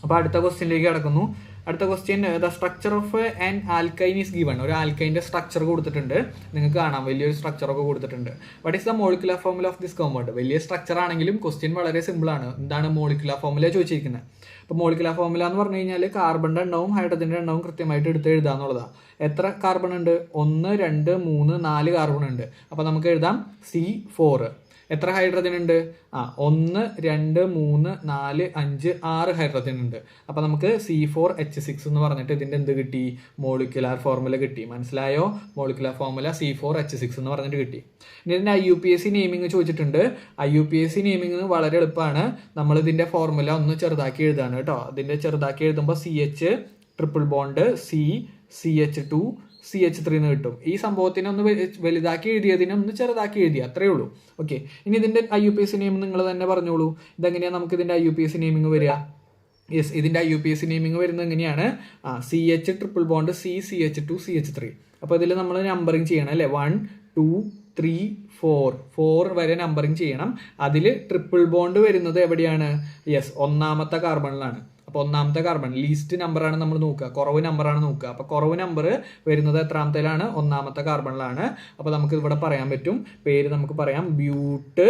അപ്പോൾ അടുത്ത ക്വസ്റ്റ്യനിലേക്ക് കിടക്കുന്നു. അടുത്ത question, the structure of an alkyne is given. ഒരു ആൽക്കൈൻ്റെ സ്ട്രക്ചർ കൊടുത്തിട്ടുണ്ട്, നിങ്ങൾക്ക് കാണാം വലിയൊരു സ്ട്രക്ചറൊക്കെ കൊടുത്തിട്ടുണ്ട്. What is the molecular formula of this compound? വലിയ സ്ട്രക്ചർ ആണെങ്കിലും ക്വസ്റ്റ്യൻ വളരെ സിമ്പിൾ ആണ്. എന്താണ് മോളിക്കുലർ ഫോർമുല ചോദിച്ചിരിക്കുന്നത്? അപ്പോൾ മോളിക്കുലർ ഫോർമുല എന്ന് പറഞ്ഞു കഴിഞ്ഞാൽ കാർബണിൻ്റെ എണ്ണവും ഹൈഡ്രജൻ്റെ എണ്ണവും കൃത്യമായിട്ട് എടുത്ത് എഴുതുക എന്നുള്ളതാണ്. എത്ര കാർബൺ ഉണ്ട്? 1 2 3 4 കാർബൺ ഉണ്ട്. അപ്പോൾ നമുക്ക് എഴുതാം C4. എത്ര ഹൈഡ്രജൻ ഉണ്ട്? 1 2 3 4 5 6 ഹൈഡ്രജൻ ഉണ്ട്. അപ്പോൾ നമുക്ക് C4H6 എന്ന് പറഞ്ഞിട്ട് ഇതിൻ്റെ എന്ത് കിട്ടി? മോളിക്കുലാർ ഫോർമുല കിട്ടി. മനസ്സിലായോ? മോളിക്കുലാർ ഫോർമുല C4H6 എന്ന് പറഞ്ഞിട്ട് കിട്ടി. ഇനി ഇതിൻ്റെ IUPAC നെയിമിങ് ചോദിച്ചിട്ടുണ്ട്. IUPAC നെയിമിങ് വളരെ എളുപ്പമാണ്. നമ്മൾ ഇതിൻ്റെ ഫോർമുല ഒന്ന് ചെറുതാക്കി എഴുതാണ് കേട്ടോ. അതിൻ്റെ ചെറുതാക്കി എഴുതുമ്പോൾ CH triple bond CH2 CH3 എന്ന് കിട്ടും. ഈ സംഭവത്തിനെ ഒന്ന് വലുതാക്കി എഴുതിയതിനെ ഒന്ന് ചെറുതാക്കി എഴുതി, അത്രയേ ഉള്ളൂ. ഓക്കെ, ഇനി ഇതിൻ്റെ IUPAC നെയിം നിങ്ങൾ തന്നെ പറഞ്ഞോളൂ. ഇതെങ്ങനെയാണ് നമുക്ക് ഇതിൻ്റെ IUPAC നെയിമിങ് വരിക? യെസ്, ഇതിൻ്റെ IUPAC നെയിമിങ് വരുന്നത് എങ്ങനെയാണ്? CH triple bond CH2 CH3. അപ്പോൾ ഇതിൽ നമ്മൾ നമ്പറിങ് ചെയ്യണം അല്ലേ? 1 2 3 4 വരെ നമ്പറിങ് ചെയ്യണം. അതിൽ ട്രിപ്പിൾ ബോണ്ട് വരുന്നത് എവിടെയാണ്? യെസ്, ഒന്നാമത്തെ കാർബണിലാണ്. അപ്പോൾ ഒന്നാമത്തെ കാർബൺ ലീസ്റ്റ് നമ്പറാണ് നമ്മൾ നോക്കുക, കുറവ് നമ്പറാണ് നോക്കുക. അപ്പോൾ കുറവ് നമ്പർ വരുന്നത് എത്രാമത്തേലാണ്? ഒന്നാമത്തെ കാർബണിലാണ്. അപ്പോൾ നമുക്ക് ഇവിടെ പറയാൻ പറ്റും, പേര് നമുക്ക് പറയാം ബ്യൂട്ട്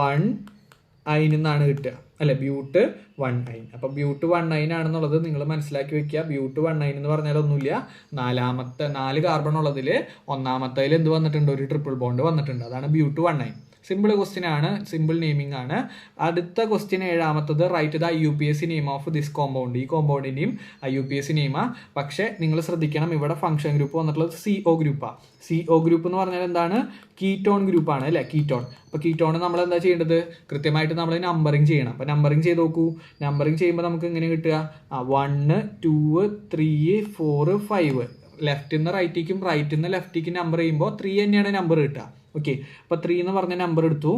1 എന്നാണ് കിട്ടുക അല്ലെ? ബ്യൂട്ട് 1 അപ്പോൾ ബ്യൂട്ട് 1 ആണെന്നുള്ളത് നിങ്ങൾ മനസ്സിലാക്കി വെക്കുക. ബ്യൂട്ട് 1 എന്ന് പറഞ്ഞാൽ ഒന്നുമില്ല, 4 കാർബൺ ഉള്ളതിൽ ഒന്നാമത്തേൽ എന്ത് വന്നിട്ടുണ്ട്? ഒരു ട്രിപ്പിൾ ബോണ്ട് വന്നിട്ടുണ്ട്. അതാണ് ബ്യൂട്ട് 1. സിമ്പിൾ ക്വസ്റ്റ്യൻ ആണ്, സിമ്പിൾ നെയിമിംഗ് ആണ്. അടുത്ത ക്വസ്റ്റ്യൻ 7ാമത്തത്, write the IUPAC name of this compound. ഈ കോമ്പൗണ്ടിൻ്റെയും IUPAC നെയിമാണ്. പക്ഷേ നിങ്ങൾ ശ്രദ്ധിക്കണം, ഇവിടെ ഫംഗ്ഷൻ ഗ്രൂപ്പ് വന്നിട്ടുള്ളത് CO ഗ്രൂപ്പാണ്. CO ഗ്രൂപ്പ് എന്ന് പറഞ്ഞാൽ എന്താണ്? കീറ്റോൺ ഗ്രൂപ്പാണ് അല്ലേ? കീറ്റോൺ. അപ്പോൾ കീറ്റോൺ നമ്മൾ എന്താ ചെയ്യേണ്ടത്? കൃത്യമായിട്ട് നമ്മൾ നമ്പറിങ് ചെയ്യണം. അപ്പോൾ നമ്പറിങ് ചെയ്ത് നോക്കൂ. നമ്പറിങ് ചെയ്യുമ്പോൾ നമുക്ക് എങ്ങനെ കിട്ടുക? 1 2 3 4 5. ലെഫ്റ്റിൽ നിന്ന് റൈറ്റിലേക്കും റൈറ്റിൽ നിന്ന് ലെഫ്റ്റിലേക്കും നമ്പർ ചെയ്യുമ്പോൾ 3 തന്നെയാണ് നമ്പർ കിട്ടുക. ഓക്കെ, അപ്പോൾ 3 എന്ന് പറഞ്ഞ നമ്പർ എടുത്തു.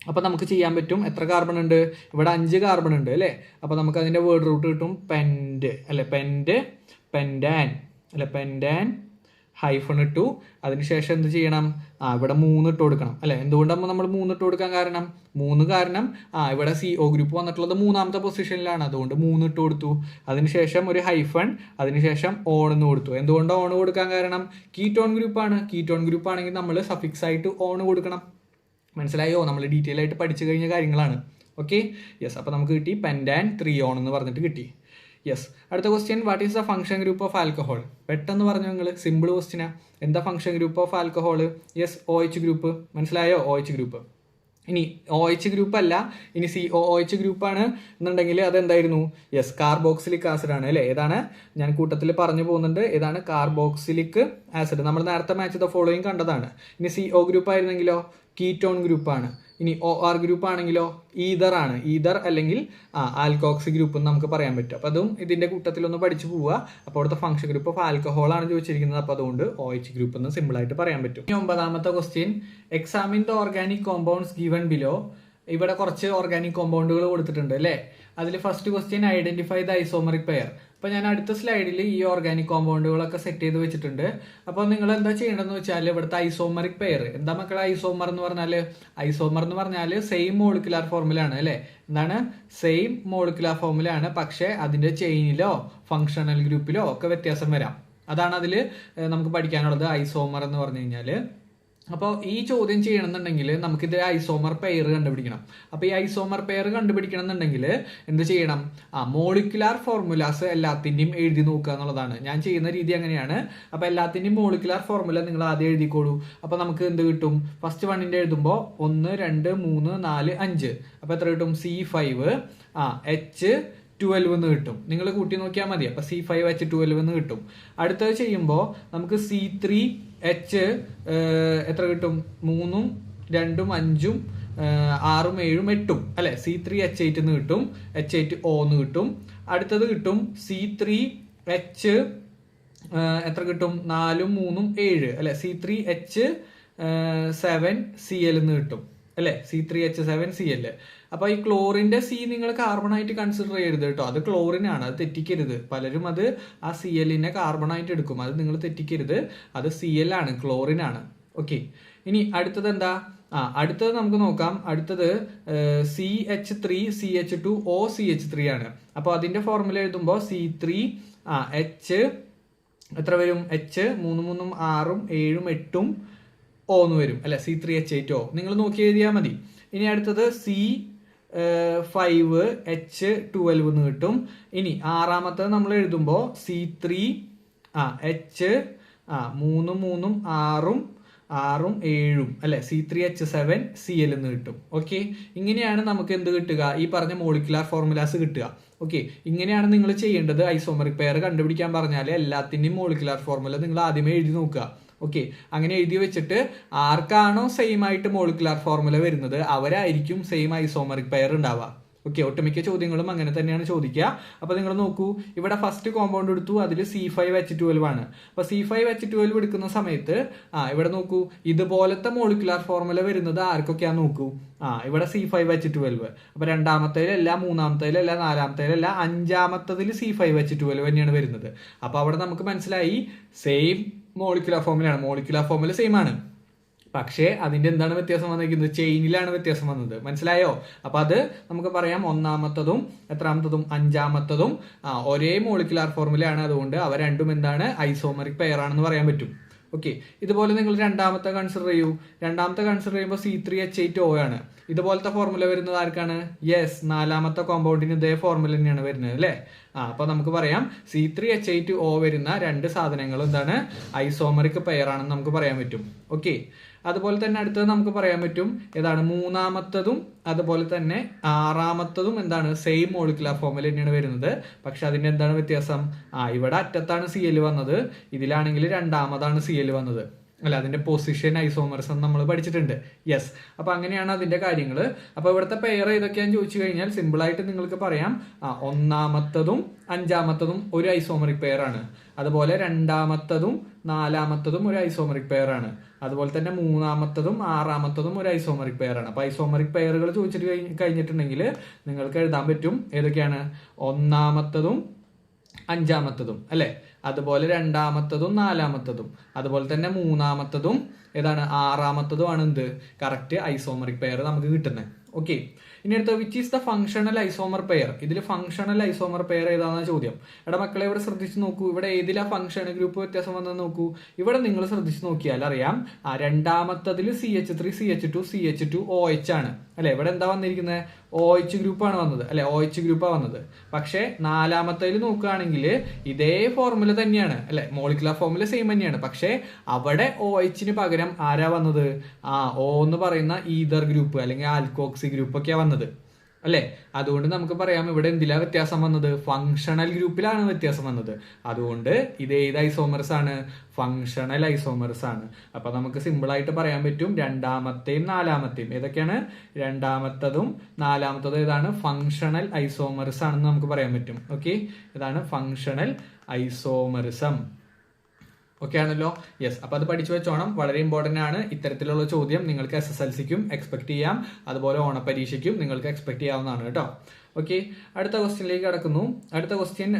അപ്പോൾ നമുക്ക് ചെയ്യാൻ പറ്റും. എത്ര കാർബൺ ഉണ്ട്? ഇവിടെ 5 കാർബൺ ഉണ്ട് അല്ലേ? അപ്പോൾ നമുക്ക് അതിൻ്റെ വേർഡ് റൂട്ട് കിട്ടും പെൻഡ് അല്ലെ? പെൻഡാൻ അല്ലെ? പെൻഡാൻ ഹൈഫൺ ഇട്ടു. അതിനുശേഷം എന്ത് ചെയ്യണം? ഇവിടെ 3 ഇട്ട് കൊടുക്കണം അല്ലെ? എന്തുകൊണ്ടാകുമ്പോൾ നമ്മൾ 3 ഇട്ട് കൊടുക്കാൻ കാരണം? 3 കാരണം ഇവിടെ CO ഗ്രൂപ്പ് വന്നിട്ടുള്ളത് 3ാമത്തെ പൊസിഷനിലാണ്, അതുകൊണ്ട് 3 ഇട്ട് കൊടുത്തു. അതിനുശേഷം ഒരു ഹൈഫൺ, അതിനുശേഷം ഓൺ എന്ന് കൊടുത്തു. എന്തുകൊണ്ട് ഓൺ കൊടുക്കാൻ കാരണം? കീറ്റോൺ ഗ്രൂപ്പാണ്. കീറ്റോൺ ഗ്രൂപ്പ് ആണെങ്കിൽ നമ്മൾ സഫിക്സ് ആയിട്ട് ഓൺ കൊടുക്കണം. മനസ്സിലായോ? നമ്മൾ ഡീറ്റെയിൽ ആയിട്ട് പഠിച്ചു കഴിഞ്ഞ കാര്യങ്ങളാണ്. Okay, yes. അപ്പോൾ നമുക്ക് കിട്ടി പെൻഡാൻ 3 ഓൺ എന്ന് പറഞ്ഞിട്ട് കിട്ടി. യെസ്. അടുത്ത question, what is the function group of alcohol? പെട്ടെന്ന് പറഞ്ഞു നിങ്ങൾ, സിമ്പിൾ ക്വസ്റ്റ്യനാ. എന്താ function group of alcohol? Yes, OH group. മനസ്സിലായോ? OH group. ഇനി OH ഗ്രൂപ്പ് അല്ല, ഇനി COOH ഗ്രൂപ്പാണ് എന്നുണ്ടെങ്കിൽ അതെന്തായിരുന്നു? യെസ്, കാർബോക്സിലിക് ആസിഡ് ആണ് അല്ലേ? ഏതാണ്? ഞാൻ കൂട്ടത്തിൽ പറഞ്ഞു പോകുന്നുണ്ട്. ഏതാണ്? Carboxylic acid. നമ്മൾ നേരത്തെ മാച്ച് ദ ഫോളോയിങ് കണ്ടതാണ്. ഇനി CO ഗ്രൂപ്പ് ആയിരുന്നെങ്കിലോ? കീറ്റോൺ ഗ്രൂപ്പാണ്. ഇനി OR ഗ്രൂപ്പ് ആണെങ്കിലോ? ഈതർ ആണ്. ഈതർ അല്ലെങ്കിൽ ആൽക്കോക്സി ഗ്രൂപ്പ് എന്ന് നമുക്ക് പറയാൻ പറ്റും. അപ്പോൾ അതും ഇതിൻ്റെ കൂട്ടത്തിലൊന്ന് പഠിച്ചു പോവുക. അപ്പോൾ അവിടുത്തെ ഫംഗ്ഷൻ ഗ്രൂപ്പ് ഓഫ് ആൽക്കഹോൾ ആണ് ചോദിച്ചിരിക്കുന്നത്. അപ്പോൾ അതുകൊണ്ട് OH ഗ്രൂപ്പ് എന്ന് സിമ്പിളായിട്ട് പറയാൻ പറ്റും. ഇനി 9ാമത്തെ question, examine the organic compounds given below. ഇവിടെ കുറച്ച് ഓർഗാനിക് കോമ്പൗണ്ടുകൾ കൊടുത്തിട്ടുണ്ട് അല്ലേ? അതിൽ first question, identify the isomeric pair. അപ്പോൾ ഞാൻ അടുത്ത സ്ലൈഡിൽ ഈ ഓർഗാനിക് കോമ്പൗണ്ടുകളൊക്കെ സെറ്റ് ചെയ്ത് വെച്ചിട്ടുണ്ട്. അപ്പോൾ നിങ്ങൾ എന്താ ചെയ്യേണ്ടതെന്ന് വെച്ചാൽ ഇവിടുത്തെ ഐസോമറിക് പെയർ എന്താ മക്കളെ? ഐസോമർ എന്ന് പറഞ്ഞാൽ, ഐസോമർ എന്ന് പറഞ്ഞാൽ സെയിം മോളിക്കുലാർ ഫോർമുല ആണ് അല്ലേ? എന്താണ്? സെയിം മോളിക്കുലാർ ഫോർമുല ആണ്. പക്ഷേ അതിൻ്റെ ചെയിനിലോ ഫങ്ഷണൽ ഗ്രൂപ്പിലോ ഒക്കെ വ്യത്യാസം വരാം. അതാണ് അതിൽ നമുക്ക് പഠിക്കാനുള്ളത്, ഐസോമർ എന്ന് പറഞ്ഞു കഴിഞ്ഞാൽ. അപ്പോൾ ഈ ചോദ്യം ചെയ്യണമെന്നുണ്ടെങ്കിൽ നമുക്കിത് ഐസോമർ പെയർ കണ്ടുപിടിക്കണം. അപ്പോൾ ഈ ഐസോമർ പെയർ കണ്ടുപിടിക്കണം എന്നുണ്ടെങ്കിൽ എന്ത് ചെയ്യണം? മോളിക്കുലാർ ഫോർമുലാസ് എല്ലാത്തിൻ്റെയും എഴുതി നോക്കുക എന്നുള്ളതാണ്. ഞാൻ ചെയ്യുന്ന രീതി അങ്ങനെയാണ്. അപ്പോൾ എല്ലാത്തിൻ്റെയും മോളിക്കുലാർ ഫോർമുല നിങ്ങൾ ആദ്യം എഴുതിക്കോളൂ. അപ്പോൾ നമുക്ക് എന്ത് കിട്ടും? ഫസ്റ്റ് 1ൻ്റെ എഴുതുമ്പോൾ 1 2 3 4 5. അപ്പോൾ എത്ര കിട്ടും? C5 H12 എന്ന് കിട്ടും. നിങ്ങൾ കൂട്ടി നോക്കിയാൽ മതി. അപ്പോൾ C5H12 എന്ന് കിട്ടും. അടുത്തത് ചെയ്യുമ്പോൾ നമുക്ക് C3H എത്ര കിട്ടും? 3 2 5 6 7 8 അല്ലെ? C3H8 എന്ന് കിട്ടും. H8O എന്ന് കിട്ടും. അടുത്തത് കിട്ടും C3H എത്ര കിട്ടും? 4 3 7 അല്ലെ? C3H7Cl എന്ന് കിട്ടും അല്ലെ? C3H7Cl. അപ്പോൾ ഈ ക്ലോറിന്റെ C നിങ്ങൾ കാർബണായിട്ട് കൺസിഡർ ചെയ്യരുത് കേട്ടോ. അത് ക്ലോറിനാണ്, അത് തെറ്റിക്കരുത്. പലരും അത് ആ Cl-നെ കാർബണായിട്ട് എടുക്കും. അത് നിങ്ങൾ തെറ്റിക്കരുത്. അത് Cl ആണ്, ക്ലോറിനാണ്. ഓക്കെ, ഇനി അടുത്തത് എന്താ? അടുത്തത് നമുക്ക് നോക്കാം. അടുത്തത് CH3CH2OCH3 ആണ്. അപ്പോൾ അതിന്റെ ഫോർമുല എഴുതുമ്പോൾ C3 H എത്ര വരും? H 3 3 6 7 8 O എന്ന് വരും അല്ലെ, C3H8O. നിങ്ങൾ നോക്കി എഴുതിയാൽ മതി. ഇനി അടുത്തത് C5H12 എന്ന് കിട്ടും. ഇനി ആറാമത്തത് നമ്മൾ എഴുതുമ്പോൾ C3 H 3 3 6 6 7 അല്ലെ, C3H7Cl എന്ന് കിട്ടും. ഓക്കെ, ഇങ്ങനെയാണ് നമുക്ക് എന്ത് കിട്ടുക? ഈ പറഞ്ഞ മോളിക്കുലാർ ഫോർമുലാസ് കിട്ടുക. ഓക്കെ, ഇങ്ങനെയാണ് നിങ്ങൾ ചെയ്യേണ്ടത്. ഐസോമറിക് പെയർ കണ്ടുപിടിക്കാൻ പറഞ്ഞാൽ എല്ലാത്തിൻ്റെയും മോളിക്കുലാർ ഫോർമുല നിങ്ങൾ ആദ്യമേ എഴുതി നോക്കുക. ഓക്കെ, അങ്ങനെ എഴുതി വെച്ചിട്ട് ആർക്കാണോ സെയിം ആയിട്ട് മോളിക്കുലാർ ഫോർമുല വരുന്നത് അവരായിരിക്കും സെയിം ഐസോമറിക് പെയർ ഉണ്ടാവുക. ഓക്കെ, ഒട്ടുമിക്ക ചോദ്യങ്ങളും അങ്ങനെ തന്നെയാണ് ചോദിക്കുക. അപ്പൊ നിങ്ങൾ നോക്കൂ, ഇവിടെ ഫസ്റ്റ് കോമ്പൗണ്ട് എടുത്തു, അതിൽ C5H12 ആണ്. അപ്പൊ C5H12 എടുക്കുന്ന സമയത്ത് ഇവിടെ നോക്കൂ, ഇതുപോലത്തെ മോളിക്കുലാർ ഫോർമുല വരുന്നത് ആർക്കൊക്കെയാന്ന് നോക്കൂ. ഇവിടെ C5H12. അപ്പൊ രണ്ടാമത്തേലല്ല, മൂന്നാമത്തേലല്ല, നാലാമത്തേലല്ല, അഞ്ചാമത്തതിൽ C5H12 തന്നെയാണ് വരുന്നത്. അപ്പൊ അവിടെ നമുക്ക് മനസ്സിലായി സെയിം മോളിക്കുലാർ ഫോർമുലയാണ്. മോളിക്കുലാർ ഫോർമുല സെയിം ആണ്, പക്ഷേ അതിന്റെ എന്താണ് വ്യത്യാസം വന്നിരിക്കുന്നത്? ചെയിനിലാണ് വ്യത്യാസം വന്നത്. മനസ്സിലായോ? അപ്പൊ അത് നമുക്ക് പറയാം ഒന്നാമത്തതും എത്രാമത്തതും അഞ്ചാമത്തതും ഒരേ മോളിക്കുലാർ ഫോർമുലയാണ്. അതുകൊണ്ട് അവ രണ്ടും എന്താണ്? ഐസോമറിക് പെയർ ആണെന്ന് പറയാൻ പറ്റും. ഓക്കെ, ഇതുപോലെ നിങ്ങൾ രണ്ടാമത്തെ കൺസിഡർ ചെയ്യൂ. രണ്ടാമത്തെ കൺസിഡർ ചെയ്യുമ്പോൾ C3H8O ആണ്. ഇതുപോലത്തെ ഫോർമുല വരുന്നത് ആർക്കാണ്? യെസ്, നാലാമത്തെ കോമ്പൗണ്ടിന് ഇതേ ഫോർമുല തന്നെയാണ് വരുന്നത് അല്ലേ. അപ്പൊ നമുക്ക് പറയാം C3H8O വരുന്ന രണ്ട് സാധനങ്ങൾ എന്താണ്? ഐസോമറിക് പെയർ ആണെന്ന് നമുക്ക് പറയാൻ പറ്റും. ഓക്കെ, അതുപോലെ തന്നെ അടുത്തത് നമുക്ക് പറയാൻ പറ്റും ഏതാണ്? മൂന്നാമത്തതും അതുപോലെ തന്നെ ആറാമത്തതും എന്താണ്? സെയിം മോളിക്കുലാർ ഫോർമുല തന്നെയാണ് വരുന്നത്. പക്ഷെ അതിന്റെ എന്താണ് വ്യത്യാസം? ഇവിടെ അറ്റത്താണ് Cl വന്നത്, ഇതിലാണെങ്കിൽ രണ്ടാമതാണ് Cl വന്നത് അല്ല. അതിന്റെ പൊസിഷൻ ഐസോമറിസം നമ്മൾ പഠിച്ചിട്ടുണ്ട്. യെസ്, അപ്പൊ അങ്ങനെയാണ് അതിന്റെ കാര്യങ്ങൾ. അപ്പൊ ഇവിടുത്തെ പെയർ ഏതൊക്കെയാന്ന് ചോദിച്ചു കഴിഞ്ഞാൽ സിമ്പിൾ ആയിട്ട് നിങ്ങൾക്ക് പറയാം, ഒന്നാമത്തതും അഞ്ചാമത്തതും ഒരു ഐസോമറിക് പെയർ ആണ്. അതുപോലെ രണ്ടാമത്തതും നാലാമത്തതും ഒരു ഐസോമറിക് പെയർ ആണ്. അതുപോലെ തന്നെ മൂന്നാമത്തതും ആറാമത്തതും ഒരു ഐസോമറിക് പെയർ ആണ്. അപ്പൊ ഐസോമറിക് പെയറുകൾ ചോദിച്ചിട്ട് കഴിഞ്ഞിട്ടുണ്ടെങ്കിൽ നിങ്ങൾക്ക് എഴുതാൻ പറ്റും ഏതൊക്കെയാണ്? ഒന്നാമത്തതും അഞ്ചാമത്തതും അല്ലെ, അതുപോലെ രണ്ടാമത്തതും നാലാമത്തതും, അതുപോലെ തന്നെ മൂന്നാമത്തതും ഏതാണ്? ആറാമത്തതുമാണ് എന്ത്? കറക്റ്റ് ഐസോമറിക് പെയർ നമുക്ക് കിട്ടുന്നത്. ഓക്കെ, ഇനി അടുത്ത which is the functional isomer pair. ഇതിൽ ഫംഗ്ഷണൽ ഐസോമർ പെയർ ഏതാണെന്ന ചോദ്യം. എടാ മക്കളെ, ഇവിടെ ശ്രദ്ധിച്ച് നോക്കൂ, ഇവിടെ ഏതിലാ ഫംഗ്ഷൻ ഗ്രൂപ്പ് വ്യത്യാസം വന്നത് നോക്കൂ. ഇവിടെ നിങ്ങൾ ശ്രദ്ധിച്ച് നോക്കിയാൽ അറിയാം, രണ്ടാമത്തതിൽ CH3CH2CH2OH ആണ് അല്ലെ. ഇവിടെ എന്താ വന്നിരിക്കുന്നത്? OH ഗ്രൂപ്പാണ് വന്നത് അല്ലെ, OH ഗ്രൂപ്പാണ് വന്നത്. പക്ഷെ നാലാമത്തേൽ നോക്കുകയാണെങ്കിൽ ഇതേ ഫോർമുല തന്നെയാണ് അല്ലെ, മോളിക്കുലാർ ഫോർമുല സെയിം തന്നെയാണ്. പക്ഷെ അവിടെ OH പകരം ആരാ വന്നത്? O എന്ന് പറയുന്ന ഈതർ ഗ്രൂപ്പ് അല്ലെങ്കിൽ ആൽക്കോക്സി ഗ്രൂപ്പ് ഒക്കെയാ വന്നത് അല്ലെ. അതുകൊണ്ട് നമുക്ക് പറയാം ഇവിടെ എന്തിലാ വ്യത്യാസം വന്നത്? ഫംഗ്ഷണൽ ഗ്രൂപ്പിലാണ് വ്യത്യാസം വന്നത്. അതുകൊണ്ട് ഇത് ഏത് ഐസോമർസ് ആണ്? ഫംഗ്ഷണൽ ഐസോമർസ് ആണ്. അപ്പൊ നമുക്ക് സിമ്പിൾ ആയിട്ട് പറയാൻ പറ്റും രണ്ടാമത്തെയും നാലാമത്തെയും ഏതൊക്കെയാണ്? രണ്ടാമത്തതും നാലാമത്തതും ഏതാണ്? ഫംഗ്ഷണൽ ഐസോമർസ് ആണെന്ന് നമുക്ക് പറയാൻ പറ്റും. ഓക്കെ, ഇതാണ് ഫംഗ്ഷണൽ ഐസോമറിസം. ഓക്കെ ആണല്ലോ. യെസ്, അപ്പൊ അത് പഠിച്ചു വെച്ചോണം, വളരെ ഇമ്പോർട്ടന്റ് ആണ്. ഇത്തരത്തിലുള്ള ചോദ്യം നിങ്ങൾക്ക് SSLCക്കും എക്സ്പെക്ട് ചെയ്യാം, അതുപോലെ ഓണപരീക്ഷയ്ക്കും നിങ്ങൾക്ക് എക്സ്പെക്ട് ചെയ്യാവുന്നതാണ് കേട്ടോ. ഓക്കെ, അടുത്ത ക്വസ്റ്റ്യനിലേക്ക് കടക്കുന്നു. അടുത്ത ക്വസ്റ്റ്യൻ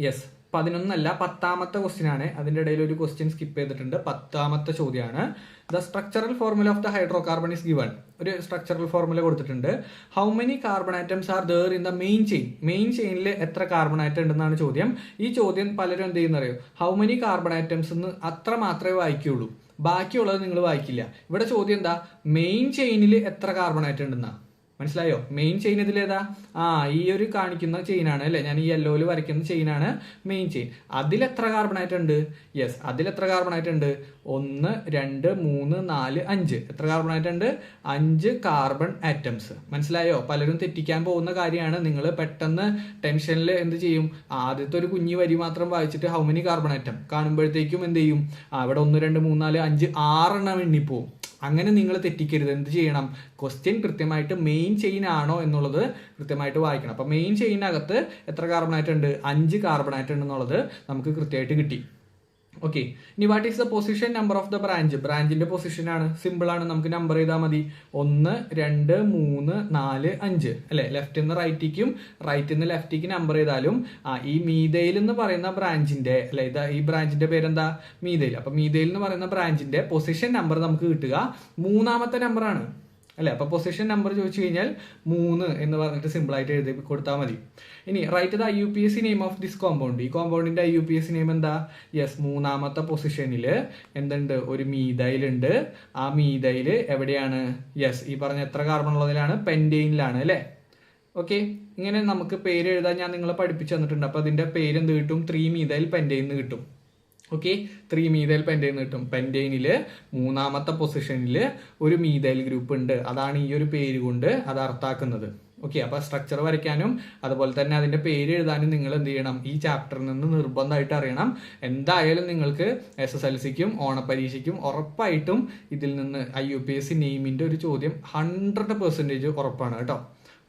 യെസ് 11 10ാമത്തെ ക്വസ്റ്റ്യൻ ആണ്. അതിന്റെ ഇടയിൽ ഒരു ക്വസ്റ്റ്യൻ സ്കിപ്പ് ചെയ്തിട്ടുണ്ട്. 10ാമത്തെ ചോദ്യമാണ്. The structural formula of the hydrocarbon is given. ഒരു സ്ട്രക്ചറൽ ഫോർമുല കൊടുത്തിട്ടുണ്ട്. How many carbon atoms are there in the main chain. Main ചെയിനിൽ എത്ര കാർബൺ ആറ്റം ഉണ്ടെന്നാണ് ചോദ്യം. ഈ ചോദ്യം പലരും എന്ത് ചെയ്യുന്നറിയോ? ഹൗ മെനി കാർബൺ ആറ്റംസ് എന്ന് അത്ര മാത്രമേ വായിക്കുള്ളൂ, ബാക്കിയുള്ളത് നിങ്ങൾ വായിക്കില്ല. ഇവിടെ ചോദ്യം എന്താ? മെയിൻ ചെയിനിൽ എത്ര കാർബൺ ആറ്റം ഉണ്ടെന്നാ. മനസ്സിലായോ? മെയിൻ ചെയിൻ ഇതിലേതാ? ഈ ഒരു കാണിക്കുന്ന ചെയിനാണ് അല്ലെ, ഞാൻ ഈ യെല്ലോയിൽ വരയ്ക്കുന്ന ചെയിനാണ് മെയിൻ ചെയിൻ. അതിലെത്ര കാർബൺ ആറ്റം ഉണ്ട്? യെസ്, അതിലെത്ര കാർബൺ ആറ്റം ഉണ്ട്? 1 2 3 4 5. എത്ര കാർബൺ ആറ്റം ഉണ്ട്? 5 കാർബൺ ആറ്റംസ്. മനസ്സിലായോ? പലരും തെറ്റിക്കാൻ പോകുന്ന കാര്യമാണ്. നിങ്ങൾ പെട്ടെന്ന് ടെൻഷനിൽ എന്ത് ചെയ്യും? ആദ്യത്തെ ഒരു കുഞ്ഞി വരി മാത്രം വായിച്ചിട്ട് ഹൗ മെനി കാർബൺ ആറ്റം കാണുമ്പോഴത്തേക്കും എന്ത് ചെയ്യും? ഇവിടെ 1 2 3 4 5 6 എണ്ണിപ്പോവും. അങ്ങനെ നിങ്ങൾ തെറ്റിക്കരുത്. എന്ത് ചെയ്യണം? ക്വസ്റ്റ്യൻ കൃത്യമായിട്ട് മെയിൻ ചെയിൻ ആണോ എന്നുള്ളത് കൃത്യമായിട്ട് വായിക്കണം. അപ്പൊ മെയിൻ ചെയിനകത്ത് എത്ര കാർബൺ ആറ്റം ഉണ്ട്? 5 കാർബൺ ആറ്റം ഉണ്ട് എന്നുള്ളത് നമുക്ക് കൃത്യമായിട്ട് കിട്ടി. ഓക്കെ, ഇനി what is the position number of the branch? ബ്രാഞ്ചിന്റെ പൊസിഷൻ ആണ്, സിമ്പിൾ ആണ്, നമുക്ക് നമ്പർ ചെയ്താൽ മതി. 1 2 3 4 5 അല്ലെ. ലെഫ്റ്റിൽ നിന്ന് റൈറ്റിക്കും റൈറ്റിൽ നിന്ന് ലെഫ്റ്റിക്ക് നമ്പർ ചെയ്താലും ഈ മീതയിൽ എന്ന് പറയുന്ന ബ്രാഞ്ചിന്റെ അല്ലെ, ഇതാ ഈ ബ്രാഞ്ചിന്റെ പേരെന്താ? മീതയിൽ. അപ്പൊ മീതയിൽ എന്ന് പറയുന്ന ബ്രാഞ്ചിന്റെ പൊസിഷൻ നമ്പർ നമുക്ക് കിട്ടുക 3ാമത്തെ നമ്പറാണ് അല്ലെ. അപ്പൊ പൊസിഷൻ നമ്പർ ചോദിച്ചു കഴിഞ്ഞാൽ 3 എന്ന് പറഞ്ഞിട്ട് സിമ്പിൾ ആയിട്ട് എഴുതി കൊടുത്താൽ മതി. ഇനി right the IUPAC name of this compound. ഈ കോമ്പൗണ്ടിന്റെ IUPAC നെയിം എന്താ? യെസ്, 3ാമത്തെ പൊസിഷനിൽ എന്തുണ്ട്? ഒരു മീതൈലുണ്ട്. ആ മീതൈല് എവിടെയാണ്? യെസ്, ഈ പറഞ്ഞ എത്ര കാർബൺ ഉള്ളതിലാണ്? പെന്റെയിനിലാണ് അല്ലെ. ഓക്കെ, ഇങ്ങനെ നമുക്ക് പേര് എഴുതാൻ ഞാൻ നിങ്ങളെ പഠിപ്പിച്ചു തന്നിട്ടുണ്ട്. അപ്പൊ അതിന്റെ പേര് എന്ത് കിട്ടും? 3-methyl pentane കിട്ടും. ഓക്കെ, 3-methyl pentane കിട്ടും. പെന്റെയിനില് 3ാമത്തെ പൊസിഷനിൽ ഒരു മീതൈൽ ഗ്രൂപ്പ് ഉണ്ട്. അതാണ് ഈ ഒരു പേര് കൊണ്ട് അത് അർത്ഥാക്കുന്നത്. ഓക്കെ, അപ്പൊ സ്ട്രക്ചർ വരയ്ക്കാനും അതുപോലെ തന്നെ അതിന്റെ പേര് എഴുതാനും നിങ്ങൾ എന്ത് ചെയ്യണം? ഈ ചാപ്റ്ററിൽ നിന്ന് നിർബന്ധമായിട്ട് അറിയണം. എന്തായാലും നിങ്ങൾക്ക് SSLCക്കും ഓണപരീക്ഷയ്ക്കും ഉറപ്പായിട്ടും ഇതിൽ നിന്ന് IUPAC നെയിമിന്റെ ഒരു ചോദ്യം 100% ഉറപ്പാണ് കേട്ടോ.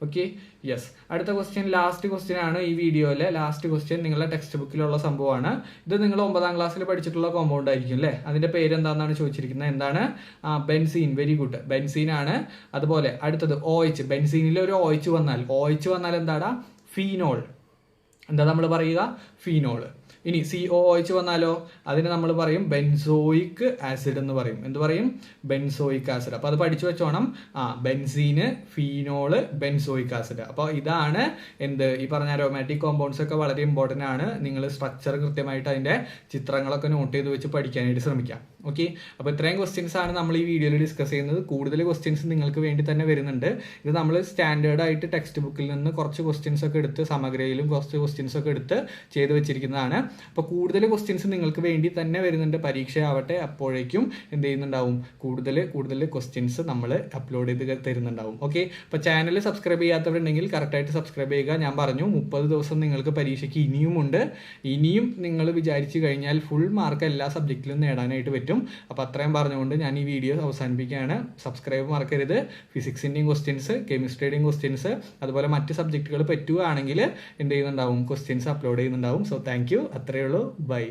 Okay, yes. അടുത്ത ക്വസ്റ്റ്യൻ, ലാസ്റ്റ് ക്വസ്റ്റ്യൻ ആണ് ഈ വീഡിയോയിലെ ലാസ്റ്റ് ക്വസ്റ്റ്യൻ. നിങ്ങളുടെ ടെക്സ്റ്റ് ബുക്കിലുള്ള സംഭവമാണ് ഇത്. നിങ്ങൾ 9ാം ക്ലാസ്സിൽ പഠിച്ചിട്ടുള്ള കോമ്പൗണ്ട് ആയിരിക്കും അല്ലേ. അതിന്റെ പേര് എന്താണെന്നാണ് ചോദിച്ചിരിക്കുന്നത്. എന്താണ്? ബെൻസീൻ. വെരി ഗുഡ്, ബെൻസീൻ ആണ്. അതുപോലെ അടുത്തത് OH. ബെൻസീനിൽ ഒരു OH വന്നാൽ എന്താടാ? ഫീനോൾ. എന്താ നമ്മൾ പറയുക? ഫീനോൾ. ഇനി COOH വന്നാലോ? അതിന് നമ്മൾ പറയും ബെൻസോയിക് ആസിഡ് എന്ന് പറയും. എന്ത് പറയും? Benzoic acid. അപ്പൊ അത് പഠിച്ചു വെച്ചോണം. Benzene, phenol, benzoic acid. അപ്പൊ ഇതാണ് എന്ത് ഈ പറഞ്ഞ അരോമാറ്റിക് കോമ്പൗണ്ട്സ് ഒക്കെ വളരെ ഇമ്പോർട്ടന്റ് ആണ്. നിങ്ങൾ സ്ട്രക്ചർ കൃത്യമായിട്ട് അതിന്റെ ചിത്രങ്ങളൊക്കെ നോട്ട് ചെയ്ത് വെച്ച് പഠിക്കാനായിട്ട് ശ്രമിക്കാം. ഓക്കെ, അപ്പൊ ഇത്രയും ക്വസ്റ്റ്യൻസ് ആണ് നമ്മൾ ഈ വീഡിയോയിൽ ഡിസ്കസ് ചെയ്യുന്നത്. കൂടുതൽ ക്വസ്റ്റ്യൻസ് നിങ്ങൾക്ക് വേണ്ടി തന്നെ വരുന്നുണ്ട്. ഇത് നമ്മൾ സ്റ്റാൻഡേർഡ് ആയിട്ട് ടെക്സ്റ്റ് ബുക്കിൽ നിന്ന് കുറച്ച് ക്വസ്റ്റ്യൻസ് ഒക്കെ എടുത്ത്, സമഗ്രയിലും കുറച്ച് ക്വസ്റ്റ്യൻസ് ഒക്കെ എടുത്ത് ചെയ്ത് വെച്ചിരിക്കുന്നതാണ്. അപ്പോൾ കൂടുതൽ ക്വസ്റ്റ്യൻസ് നിങ്ങൾക്ക് വേണ്ടി തന്നെ വരുന്നുണ്ട്. പരീക്ഷയാവട്ടെ, അപ്പോഴേക്കും എന്ത് ചെയ്യുന്നുണ്ടാവും? കൂടുതൽ ക്വസ്റ്റ്യൻസ് നമ്മൾ അപ്ലോഡ് ചെയ്ത് തരുന്നുണ്ടാവും. ഓക്കെ, അപ്പോൾ ചാനൽ സബ്സ്ക്രൈബ് ചെയ്യാത്തവരുണ്ടെങ്കിൽ കറക്റ്റായിട്ട് സബ്സ്ക്രൈബ് ചെയ്യുക. ഞാൻ പറഞ്ഞു 30 ദിവസം നിങ്ങൾക്ക് പരീക്ഷയ്ക്ക് ഇനിയുമുണ്ട്. ഇനിയും നിങ്ങൾ വിചാരിച്ചു കഴിഞ്ഞാൽ ഫുൾ മാർക്ക് എല്ലാ സബ്ജക്റ്റിലും നേടാനായിട്ട് പറ്റും. അപ്പോൾ അത്രയും പറഞ്ഞുകൊണ്ട് ഞാൻ ഈ വീഡിയോ അവസാനിപ്പിക്കുകയാണ്. സബ്സ്ക്രൈബ് മറക്കരുത്. ഫിസിക്സിൻ്റെയും ക്വസ്റ്റ്യൻസ്, കെമിസ്ട്രിയുടെയും ക്വസ്റ്റ്യൻസ്, അതുപോലെ മറ്റ് സബ്ജക്റ്റുകൾ പറ്റുകയാണെങ്കിൽ എന്ത് ചെയ്യുന്നുണ്ടാവും? ക്വസ്റ്റ്യൻസ് അപ്ലോഡ് ചെയ്യുന്നുണ്ടാവും. So thank you. അത്രയേ ഉള്ളൂ. ബൈ.